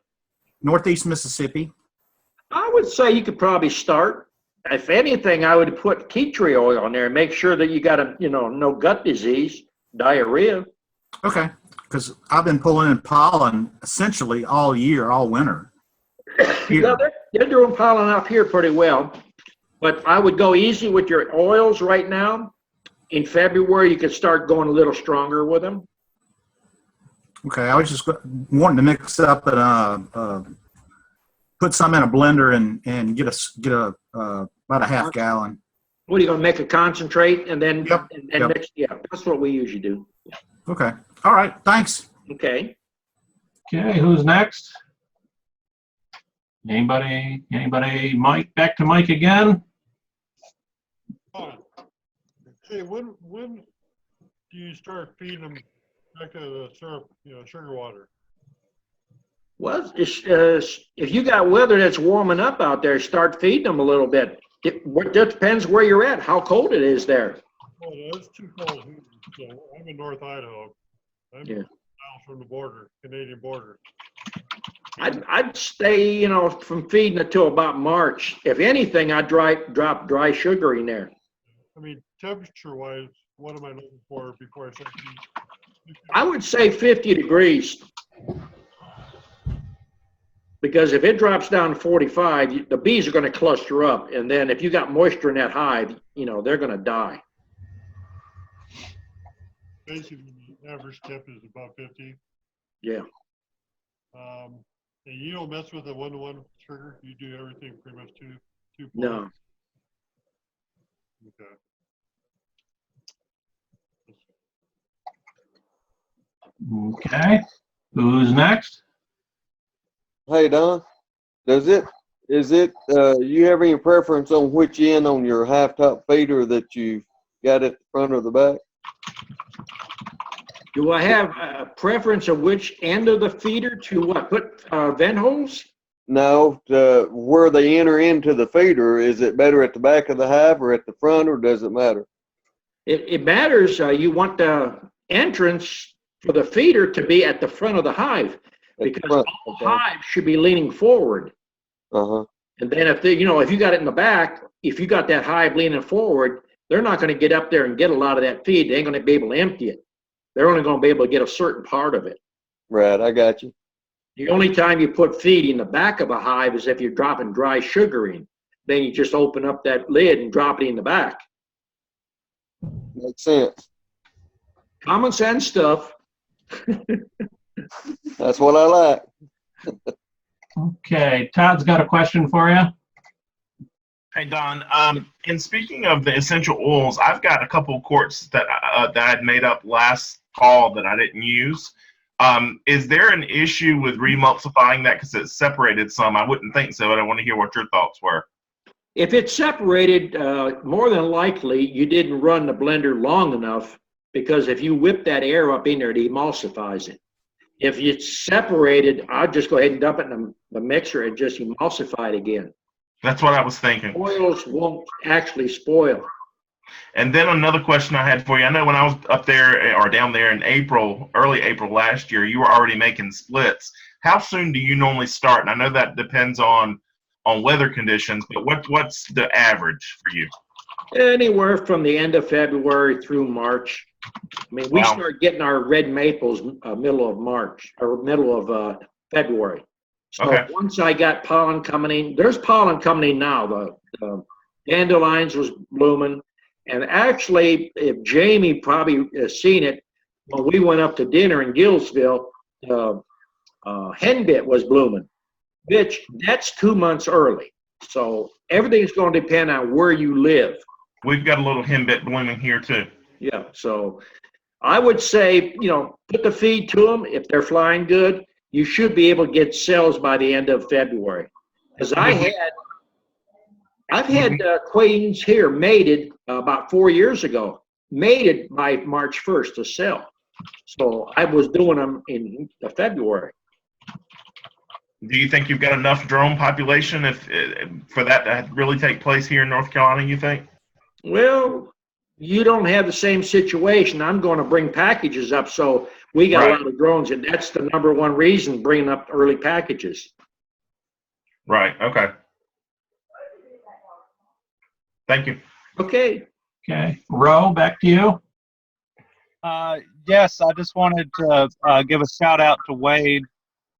Northeast Mississippi. I would say you could probably start. If anything, I would put tea tree oil on there and make sure that you got no gut disease, diarrhea. Okay, because I've been pulling in pollen essentially all year, all winter. Yeah, they're doing pollen up here pretty well. But I would go easy with your oils right now. In February, you could start going a little stronger with them. Okay, I was just wanting to mix up and put some in a blender and get about a half gallon. What are you going to make a concentrate and then Yep. mix? Yeah, that's what we usually do. Okay, all right, thanks. Okay. Okay, who's next? Anybody? Mike, back to Mike again. Hey, when do you start feeding them back to the syrup, sugar water? Well, if you got weather that's warming up out there, start feeding them a little bit. It depends where you're at, how cold it is there. Oh, it's too cold. So I'm in North Idaho. I'm miles from the border, Canadian border. I'd stay, from feeding until about March. If anything, I'd drop dry sugar in there. I mean, temperature-wise, what am I looking for before I start feeding? I would say 50 degrees. Because if it drops down to 45, the bees are going to cluster up. And then if you got moisture in that hive, they're going to die. Basically, the average temp is about 50. Yeah. And you don't mess with the 1-to-1 sugar? You do everything pretty much two points? No. Okay. Okay. Who's next? Hey, Don, is it, you have any preference on which end on your half-top feeder that you got at the front or the back? Do I have a preference of which end of the feeder to what? Put vent holes? No, where they enter into the feeder, is it better at the back of the hive or at the front, or does it matter? It matters. You want the entrance for the feeder to be at the front of the hive, because all hives should be leaning forward. Uh-huh. And then if you got it in the back, if you got that hive leaning forward, they're not going to get up there and get a lot of that feed. They ain't going to be able to empty it. They're only going to be able to get a certain part of it. Right, I got you. The only time you put feed in the back of a hive is if you're dropping dry sugar in. Then you just open up that lid and drop it in the back. Makes sense. Common sense stuff. That's what I like. Okay, Todd's got a question for you. Hey Don, and speaking of the essential oils, I've got a couple of quarts that I'd made up last fall that I didn't use. Is there an issue with remulsifying that because it's separated some? I wouldn't think so, but I want to hear what your thoughts were. If it's separated, more than likely you didn't run the blender long enough, because if you whip that air up in there, it emulsifies it. If it's separated, I'll just go ahead and dump it in the mixer and just emulsify it again. That's what I was thinking. Oils won't actually spoil. And then another question I had for you. I know when I was up there or down there in April, early April last year, you were already making splits. How soon do you normally start? And I know that depends on weather conditions, but what's the average for you? Anywhere from the end of February through March. I mean, we start getting our red maples middle of March or middle of February. So once I got pollen coming in, there's pollen coming in now. The dandelions was blooming. And actually, if Jamie probably has seen it, when we went up to dinner in Gillsville, henbit was blooming, which that's 2 months early. So everything's going to depend on where you live. We've got a little henbit blooming here too. Yeah, so I would say, put the feed to them. If they're flying good, you should be able to get cells by the end of February. Because I've had queens here mated about 4 years ago, mated by March 1st to sell. So I was doing them in February. Do you think you've got enough drone population for that to really take place here in North Carolina, you think? Well, you don't have the same situation. I'm going to bring packages up, so we got a lot of drones, and that's the number one reason bringing up early packages. Right, okay. Thank you. Okay. Okay, Ro, back to you. Yes, I just wanted to give a shout out to Wade.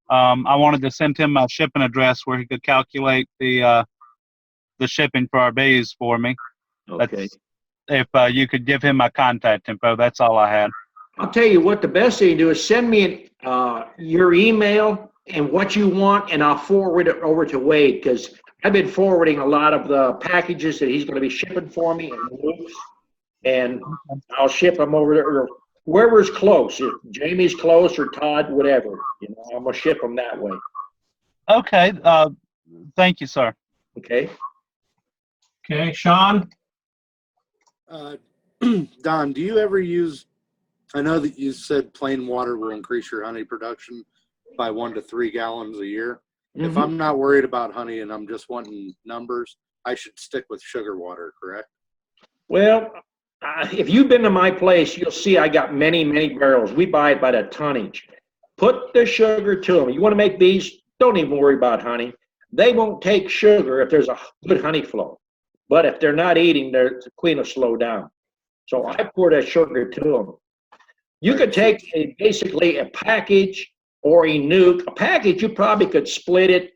I wanted to send him my shipping address where he could calculate the shipping for our bees for me. Okay. If you could give him my contact info, that's all I had. I'll tell you what, the best thing to do is send me your email and what you want, and I'll forward it over to Wade, because I've been forwarding a lot of the packages that he's going to be shipping for me, and I'll ship them over there, or whoever's close. If Jamie's close or Todd, whatever, I'm going to ship them that way. Okay. Thank you, sir. Okay. Okay, Sean? Don, do you ever use, I know that you said plain water will increase your honey production by 1 to 3 gallons a year. If I'm not worried about honey and I'm just wanting numbers, I should stick with sugar water, correct? Well, if you've been to my place, you'll see I got many, many barrels. We buy it by the tonnage. Put the sugar to them. You want to make bees, don't even worry about honey. They won't take sugar if there's a good honey flow. But if they're not eating, the queen will slow down. So I pour that sugar to them. You could take basically a package or a nuke. A package, you probably could split it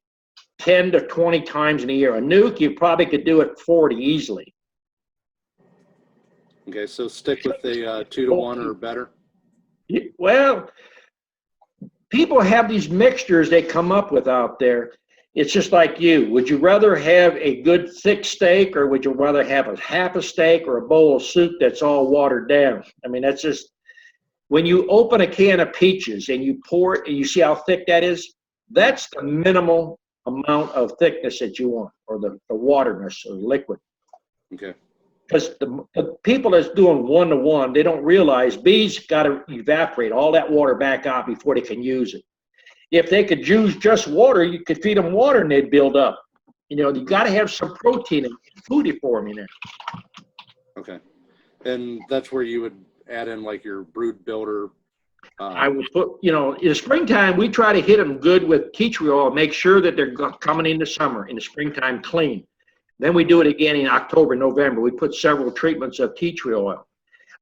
10 to 20 times in a year. A nuke, you probably could do it 40 easily. Okay, so stick with the 2 to 1 or better. Well, people have these mixtures they come up with out there. It's just like you. Would you rather have a good thick steak, or would you rather have a half a steak or a bowl of soup that's all watered down? I mean, that's just, when you open a can of peaches and you pour it and you see how thick that is, that's the minimal amount of thickness that you want, or the waterness or liquid. Okay. Because the people that's doing 1 to 1, they don't realize bees got to evaporate all that water back out before they can use it. If they could use just water, you could feed them water and they'd build up. You got to have some protein and food for them in there. Okay. And that's where you would add in like your brood builder. I would put, in the springtime, we try to hit them good with tea tree oil, make sure that they're coming into summer, in the springtime clean. Then we do it again in October, November. We put several treatments of tea tree oil.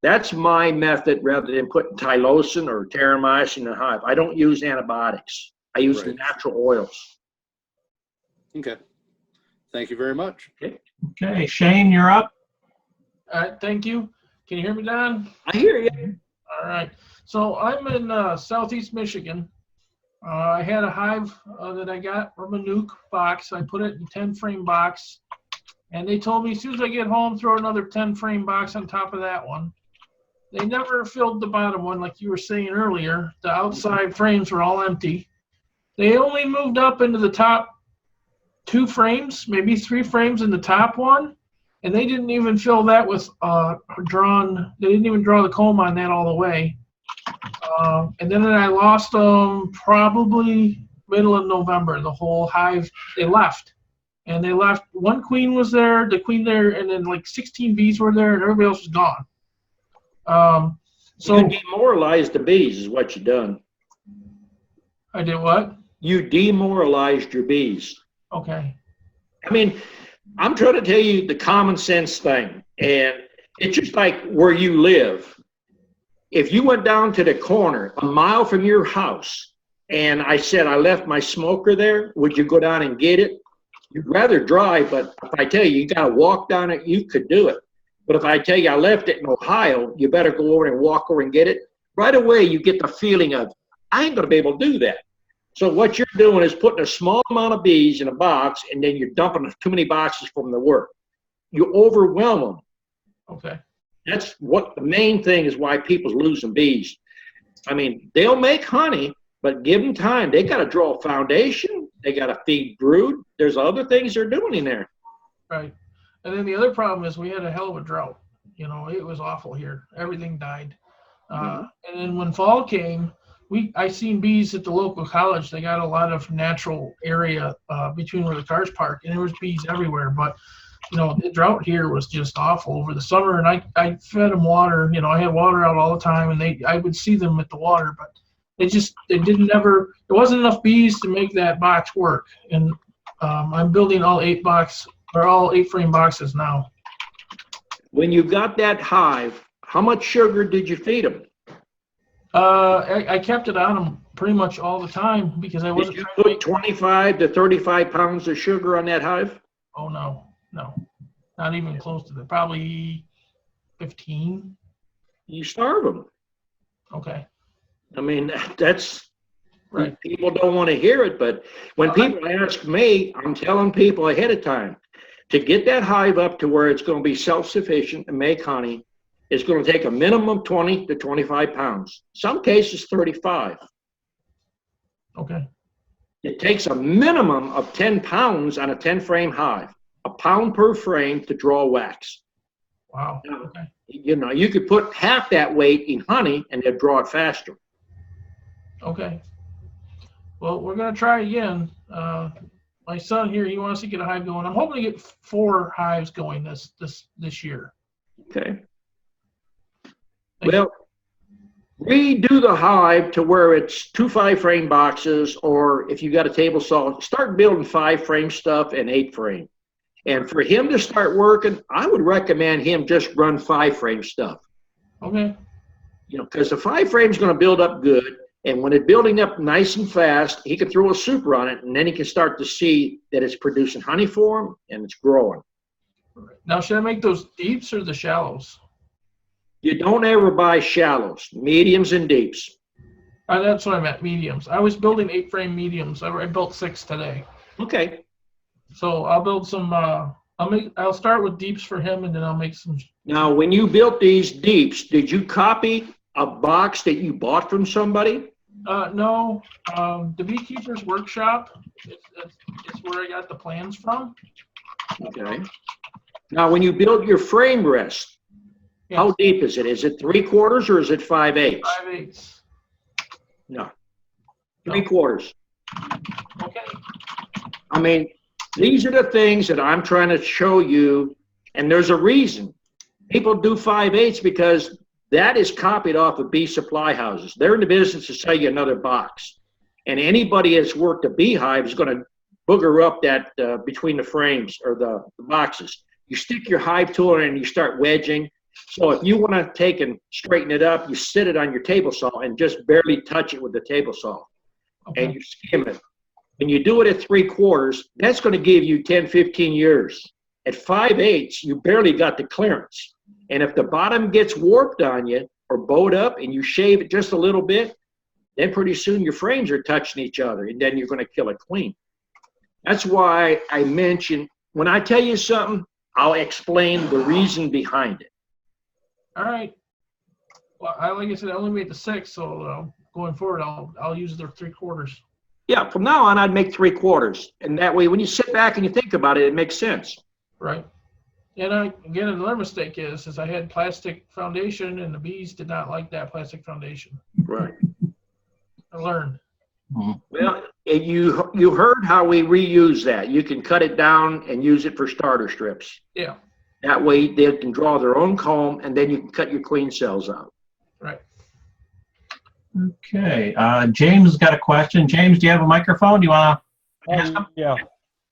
That's my method rather than putting Tylosin or Terramycin in the hive. I don't use antibiotics. I use natural oils. Okay. Thank you very much. Okay. Okay, Shane, you're up. Thank you. Can you hear me, Don? I hear you. All right. So I'm in southeast Michigan. I had a hive that I got from a nuke box. I put it in 10 frame box. And they told me as soon as I get home, throw another 10 frame box on top of that one. They never filled the bottom one like you were saying earlier. The outside frames were all empty. They only moved up into the top 2 frames, maybe 3 frames in the top one. And they didn't even fill that with they didn't even draw the comb on that all the way. And then I lost them probably middle of November. The whole hive, they left. And they left, one queen was there, the queen there, and then like 16 bees were there, and everybody else was gone. So you demoralized the bees is what you done. I did what? You demoralized your bees. Okay. I mean, I'm trying to tell you the common sense thing, and it's just like where you live. If you went down to the corner a mile from your house, and I said I left my smoker there, would you go down and get it? You'd rather drive, but if I tell you you got to walk down it, you could do it. But if I tell you I left it in Ohio, you better go over and walk over and get it. Right away, you get the feeling of, I ain't going to be able to do that. So what you're doing is putting a small amount of bees in a box, and then you're dumping too many boxes from the work. You overwhelm them. Okay. That's what the main thing is why people's losing bees. I mean, they'll make honey, but give them time. They got to draw a foundation. They got to feed brood. There's other things they're doing in there. Right. And then the other problem is we had a hell of a drought. You know, it was awful here. Everything died. And then when fall came, I seen bees at the local college. They got a lot of natural area between where the cars park, and there was bees everywhere. But, you know, the drought here was just awful over the summer. And I fed them water. You know, I had water out all the time, and I would see them at the water, but there wasn't enough bees to make that box work. And I'm building all 8 frame boxes now. When you got that hive, how much sugar did you feed them? I kept it on them pretty much all the time because I wasn't. Did you put 25 to 35 pounds of sugar on that hive? Oh, no, not even close to that. Probably 15. You starve them. Okay. I mean, that's right. People don't want to hear it, but when people ask me, I'm telling people ahead of time to get that hive up to where it's going to be self-sufficient and make honey. It's going to take a minimum 20 to 25 pounds. Some cases 35. Okay. It takes a minimum of 10 pounds on a 10 frame hive, a pound per frame to draw wax. Wow. Okay. You know, you could put half that weight in honey and they'd draw it faster. Okay. Well, we're going to try again. My son here, he wants to get a hive going. I'm hoping to get 4 hives going this year. Okay. Well, redo the hive to where it's 2 5-frame boxes, or if you got a table saw, start building 5-frame stuff and 8-frame. And for him to start working, I would recommend him just run 5-frame stuff. Okay. You know, because the 5-frame is going to build up good, and when it's building up nice and fast, he can throw a super on it, and then he can start to see that it's producing honey for him and it's growing. Now, should I make those deeps or the shallows? You don't ever buy shallows, mediums and deeps. That's what I meant, mediums. I was building 8-frame mediums. I built 6 today. Okay. So I'll build some. I'll start with deeps for him, and then I'll make some. Now, when you built these deeps, did you copy a box that you bought from somebody? No. The Beekeeper's Workshop. It's where I got the plans from. Okay. Now, when you build your frame rest, yes. How deep is it? Is it 3/4 or is it 5/8? 5/8. No. 3/4. Okay. I mean, these are the things that I'm trying to show you, and there's a reason. People do 5/8 because that is copied off of bee supply houses. They're in the business to sell you another box. And anybody that's worked a beehive is going to booger up that between the frames or the boxes. You stick your hive tool in and you start wedging. So if you want to take and straighten it up, you sit it on your table saw and just barely touch it with the table saw. Okay. And you skim it. When you do it at 3/4, that's going to give you 10, 15 years. At 5/8, you barely got the clearance. And if the bottom gets warped on you or bowed up and you shave it just a little bit, then pretty soon your frames are touching each other, and then you're going to kill a queen. That's why I mentioned, when I tell you something, I'll explain the reason behind it. All right. Well, like I said, I only made the 6, so going forward, I'll use the 3/4. Yeah, from now on, I'd make 3/4. And that way, when you sit back and you think about it, it makes sense. Right. And again, another mistake is I had plastic foundation, and the bees did not like that plastic foundation. Right. I learned. Well, you heard how we reuse that. You can cut it down and use it for starter strips. Yeah. That way they can draw their own comb, and then you can cut your queen cells out. Right. Okay. James has got a question. James, do you have a microphone? Do you want to ask him? Yeah.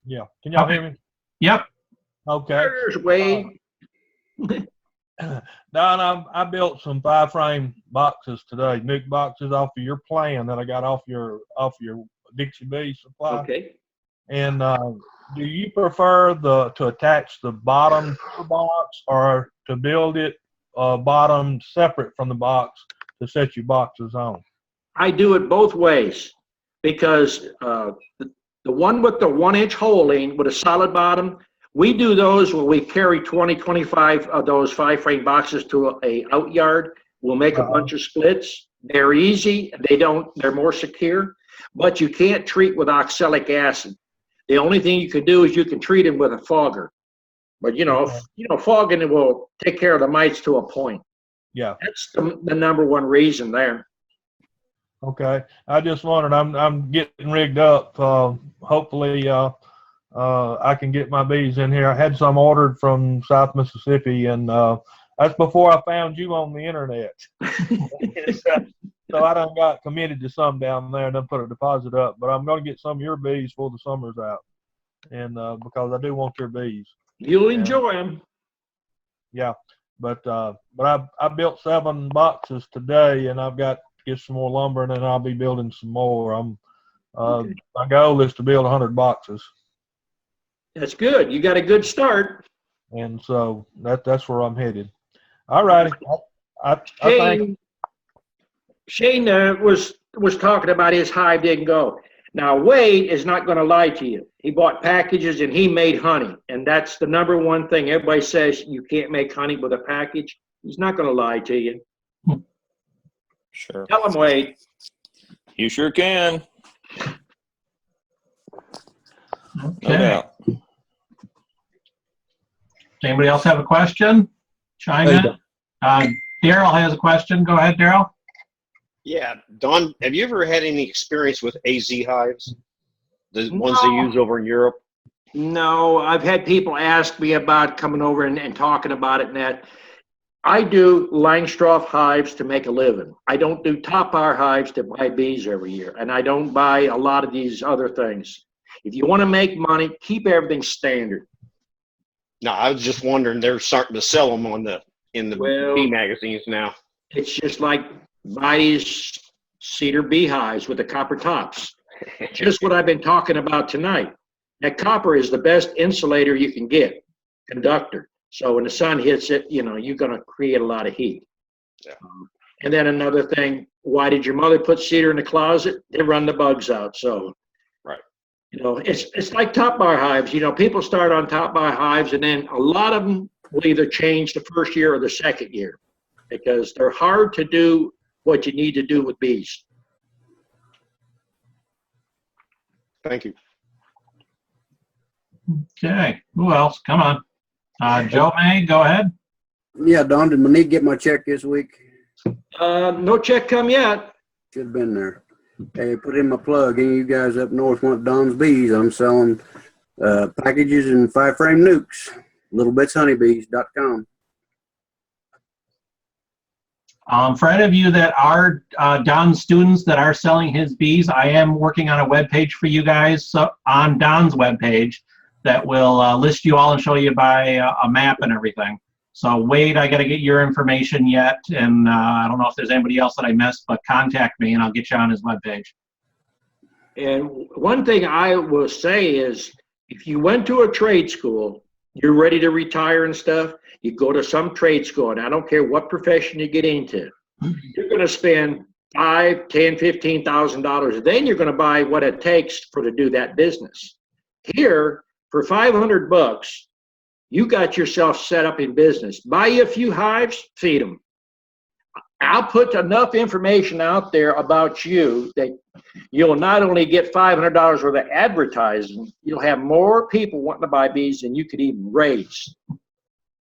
Yeah. Can y'all hear me? Yep. Okay. There's Wade. Don, I built some 5-frame boxes today, nuke boxes off of your plan that I got off your Dixie Bee supply. Okay. And do you prefer to attach the bottom to the box, or to build it bottom separate from the box to set your boxes on? I do it both ways, because the one with the 1-inch holing with a solid bottom, we do those where we carry 20, 25 of those 5-frame boxes to a out yard. We'll make a bunch of splits. They're easy. They're more secure, but you can't treat with oxalic acid. The only thing you can do is you can treat them with a fogger. But fogging will take care of the mites to a point. Yeah. That's the number one reason there. Okay. I just wondered, I'm getting rigged up. Hopefully, I can get my bees in here. I had some ordered from South Mississippi, and that's before I found you on the internet. So I done got committed to some down there and done put a deposit up. But I'm going to get some of your bees before the summer's out, and because I do want your bees. You'll enjoy them. Yeah, but I built 7 boxes today, and I've got to get some more lumber, and then I'll be building some more. My goal is to build 100 boxes. That's good. You got a good start. And so that's where I'm headed. All righty. I think Shane was talking about his hive didn't go. Now, Wade is not going to lie to you. He bought packages and he made honey. And that's the number one thing. Everybody says you can't make honey with a package. He's not going to lie to you. Sure. Tell him, Wade. You sure can. Okay. No doubt. Anybody else have a question? Chime in. Daryl has a question. Go ahead, Daryl. Yeah, Don, have you ever had any experience with AZ hives? The ones they use over in Europe? No, I've had people ask me about coming over and talking about it and that. I do Langstroth hives to make a living. I don't do top bar hives to buy bees every year, and I don't buy a lot of these other things. If you want to make money, keep everything standard. No, I was just wondering, they're starting to sell them in the bee magazines now. It's just like Vitey's cedar beehives with the copper tops. Just what I've been talking about tonight. That copper is the best insulator you can get, conductor. So when the sun hits it, you're going to create a lot of heat. Yeah. And then another thing, why did your mother put cedar in the closet? They run the bugs out. So, right. It's like top bar hives. People start on top bar hives, and then a lot of them will either change the first year or the second year because they're hard to do what you need to do with bees. Thank you. Okay. Who else? Come on. Joe May, go ahead. Yeah, Don, did Monique get my check this week? No check come yet. Should have been there. Hey, put in my plug. Any of you guys up north want Don's bees? I'm selling packages and 5-frame nukes. littlebitshoneybees.com. For any of you that are Don's students that are selling his bees, I am working on a web page for you guys on Don's web page that will list you all and show you by a map and everything. So Wade, I got to get your information yet, and I don't know if there's anybody else that I missed, but contact me and I'll get you on his web page. And one thing I will say is, if you went to a trade school you're ready to retire and stuff, you go to some trade school, and I don't care what profession you get into, you're going to spend $5,000, $10,000, $15,000. Then you're going to buy what it takes to do that business. Here, for $500, you got yourself set up in business. Buy you a few hives, feed them. I'll put enough information out there about you that you'll not only get $500 worth of advertising, you'll have more people wanting to buy bees than you could even raise.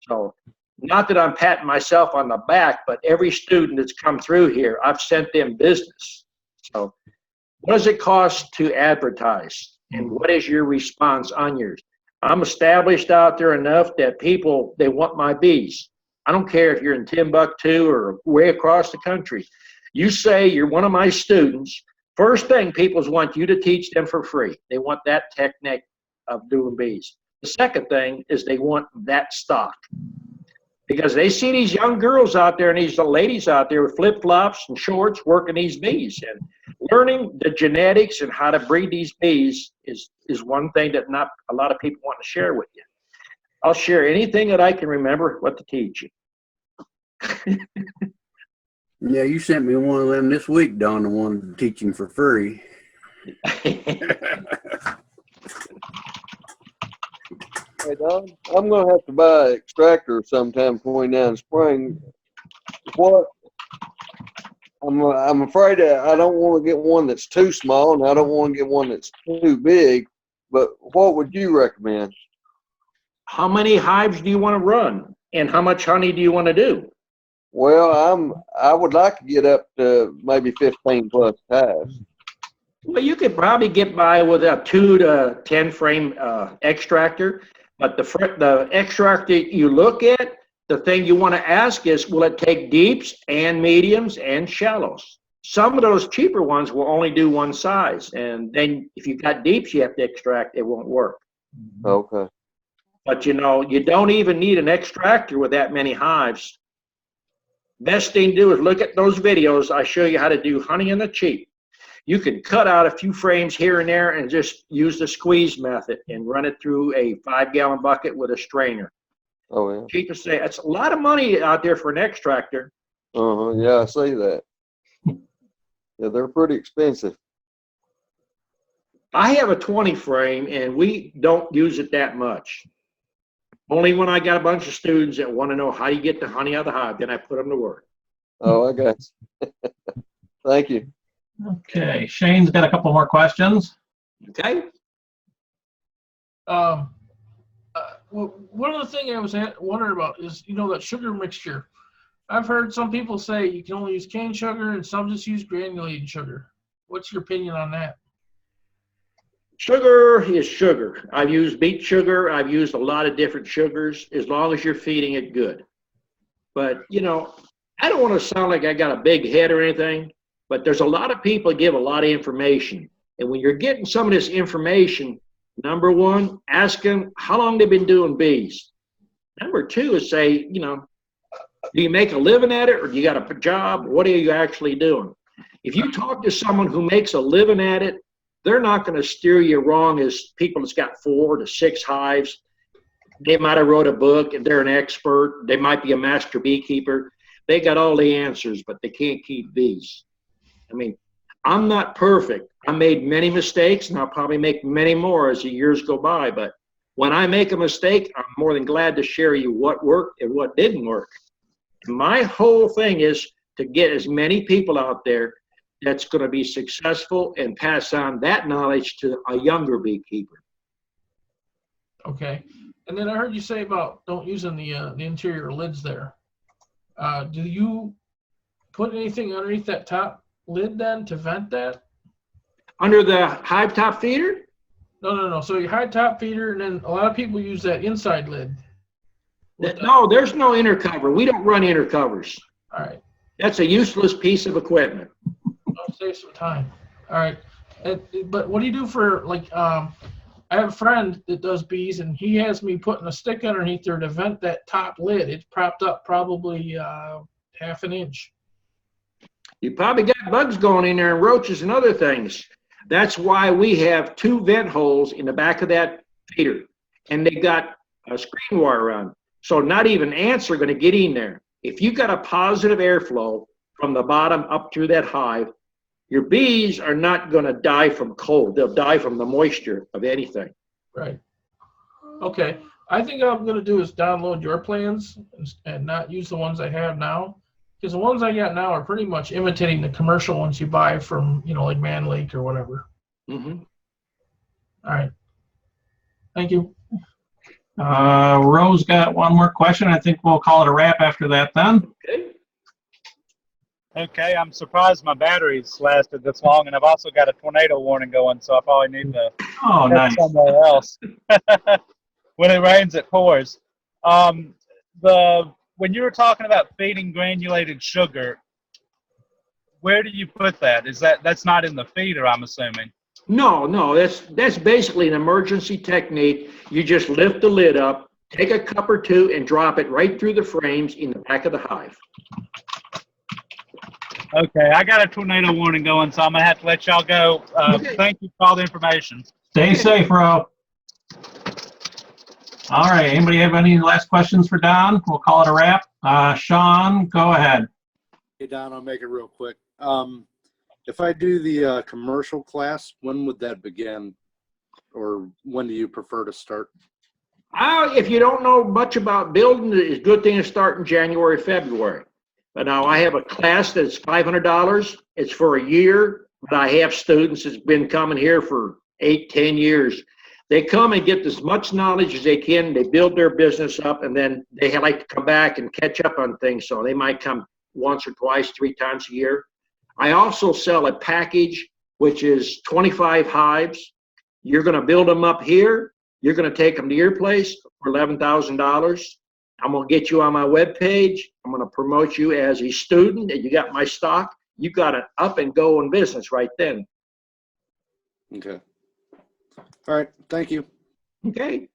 So, not that I'm patting myself on the back, but every student that's come through here, I've sent them business. So, what does it cost to advertise? And what is your response on yours? I'm established out there enough that people, they want my bees. I don't care if you're in Timbuktu or way across the country. You say you're one of my students, first thing people want you to teach them for free. They want that technique of doing bees. The second thing is they want that stock. Because they see these young girls out there and these ladies out there with flip-flops and shorts working these bees. And learning the genetics and how to breed these bees is one thing that not a lot of people want to share with you. I'll share anything that I can remember what to teach you. Yeah, you sent me one of them this week, Don, the one teaching for free. Hey, Don, I'm going to have to buy an extractor sometime between now and spring. What? I'm afraid that I don't want to get one that's too small, and I don't want to get one that's too big. But what would you recommend? How many hives do you want to run, and how much honey do you want to do? Well, I would like to get up to maybe 15 plus hives. Well, you could probably get by with a 2 to 10 frame extractor, but the extractor you look at, the thing you want to ask is, will it take deeps and mediums and shallows? Some of those cheaper ones will only do one size, and then if you've got deeps you have to extract, it won't work. Okay. But you know, you don't even need an extractor with that many hives. Best thing to do is look at those videos. I show you how to do honey in the cheap. You can cut out a few frames here and there and just use the squeeze method and run it through a 5-gallon bucket with a strainer. Oh, yeah. Cheapest thing. It's a lot of money out there for an extractor. Uh-huh. Yeah, I see that. Yeah, they're pretty expensive. I have a 20 frame and we don't use it that much. Only when I got a bunch of students that want to know how you get the honey out of the hive, then I put them to work. Oh, I got you. Thank you. Okay, Shane's got a couple more questions. Okay. One of the things I was wondering about is, you know, that sugar mixture. I've heard some people say you can only use cane sugar and some just use granulated sugar. What's your opinion on that? Sugar is sugar. I've used beet sugar. I've used a lot of different sugars as long as you're feeding it good. But, you know, I don't want to sound like I got a big head or anything, but there's a lot of people give a lot of information. And when you're getting some of this information, number one, ask them how long they've been doing bees. Number two is say, you know, do you make a living at it or do you got a job? What are you actually doing? If you talk to someone who makes a living at it, they're not going to steer you wrong as people that's got 4 to 6 hives. They might have wrote a book and they're an expert. They might be a master beekeeper. They got all the answers, but they can't keep bees. I mean, I'm not perfect. I made many mistakes and I'll probably make many more as the years go by. But when I make a mistake, I'm more than glad to share you what worked and what didn't work. And my whole thing is to get as many people out there that's going to be successful and pass on that knowledge to a younger beekeeper. Okay. And then I heard you say about don't using the interior lids there. Do you put anything underneath that top lid then to vent that? Under the hive top feeder? No. So your hive top feeder, and then a lot of people use that inside lid. No, there's no inner cover. We don't run inner covers. All right. That's a useless piece of equipment. I'll save some time. All right. But what do you do for, like, I have a friend that does bees, and he has me putting a stick underneath there to vent that top lid. It's propped up probably half an inch. You probably got bugs going in there and roaches and other things. That's why we have 2 vent holes in the back of that feeder. And they got screen wire on. So not even ants are going to get in there. If you got a positive airflow from the bottom up through that hive, your bees are not going to die from cold. They'll die from the moisture of anything. Right. Okay. I think what I'm going to do is download your plans and not use the ones I have now. Because the ones I got now are pretty much imitating the commercial ones you buy from, like Man Lake or whatever. Mm-hmm. All right. Thank you. Rose got one more question. I think we'll call it a wrap after that then. Okay. Okay, I'm surprised my batteries lasted this long, and I've also got a tornado warning going, so I probably need to Oh, head nice. somewhere else. When it rains, it pours. When you were talking about feeding granulated sugar, where do you put that? That's not in the feeder, I'm assuming. No, that's basically an emergency technique. You just lift the lid up, take a cup or two, and drop it right through the frames in the back of the hive. Okay, I got a tornado warning going, so I'm going to have to let y'all go. Thank you for all the information. Stay safe, Ro. All right. Anybody have any last questions for Don? We'll call it a wrap. Sean, go ahead. Hey, Don, I'll make it real quick. If I do the commercial class, when would that begin? Or when do you prefer to start? If you don't know much about building, it's a good thing to start in January, February. But now I have a class that's $500. It's for a year, but I have students that's been coming here for 8-10 years. They come and get as much knowledge as they can. They build their business up, and then they like to come back and catch up on things. So they might come once or twice, 3 times a year. I also sell a package, which is 25 hives. You're going to build them up here. You're going to take them to your place for $11,000. I'm going to get you on my webpage. I'm going to promote you as a student, and you got my stock. You got an up and going business right then. Okay. All right. Thank you. Okay.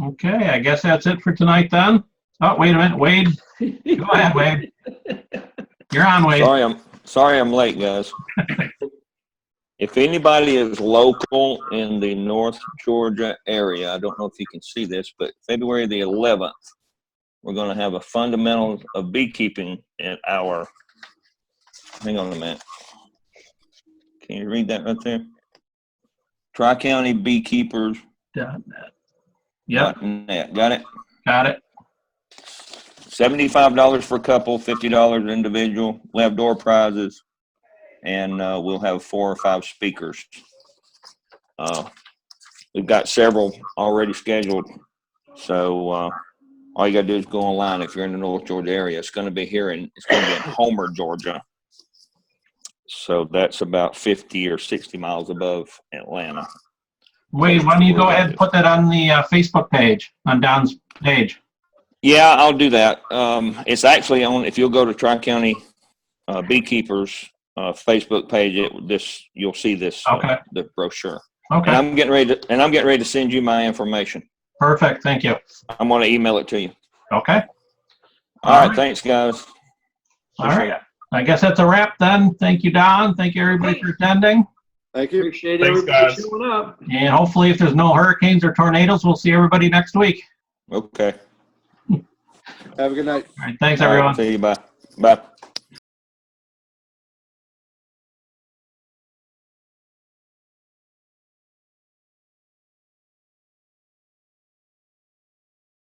Okay, I guess that's it for tonight then. Oh, wait a minute, Wade. Go ahead, Wade. You're on, Wade. Sorry I'm late, guys. If anybody is local in the North Georgia area, I don't know if you can see this, but February the 11th, we're going to have a fundamentals of beekeeping at our, hang on a minute. Can you read that right there? Tri-County Beekeepers. .net. Yep. .net. Got it? Got it. $75 for a couple, $50 individual. We'll have door prizes. And we'll have 4 or 5 speakers. We've got several already scheduled. So all you got to do is go online if you're in the North Georgia area. It's going to be in Homer, Georgia. So that's about 50 or 60 miles above Atlanta. Wade, why don't you go ahead and put that on the Facebook page, on Don's page? Yeah, I'll do that. It's actually on, if you'll go to Tri-County Beekeepers Facebook page, you'll see this the brochure. Okay. And I'm getting ready to send you my information. Perfect. Thank you. I'm going to email it to you. Okay. All right. Thanks, guys. All right. I guess that's a wrap then. Thank you, Don. Thank you, everybody, for attending. Thank you. Appreciate everybody showing up. And hopefully, if there's no hurricanes or tornadoes, we'll see everybody next week. Okay. Have a good night. All right. Thanks, everyone. See you. Bye. Bye.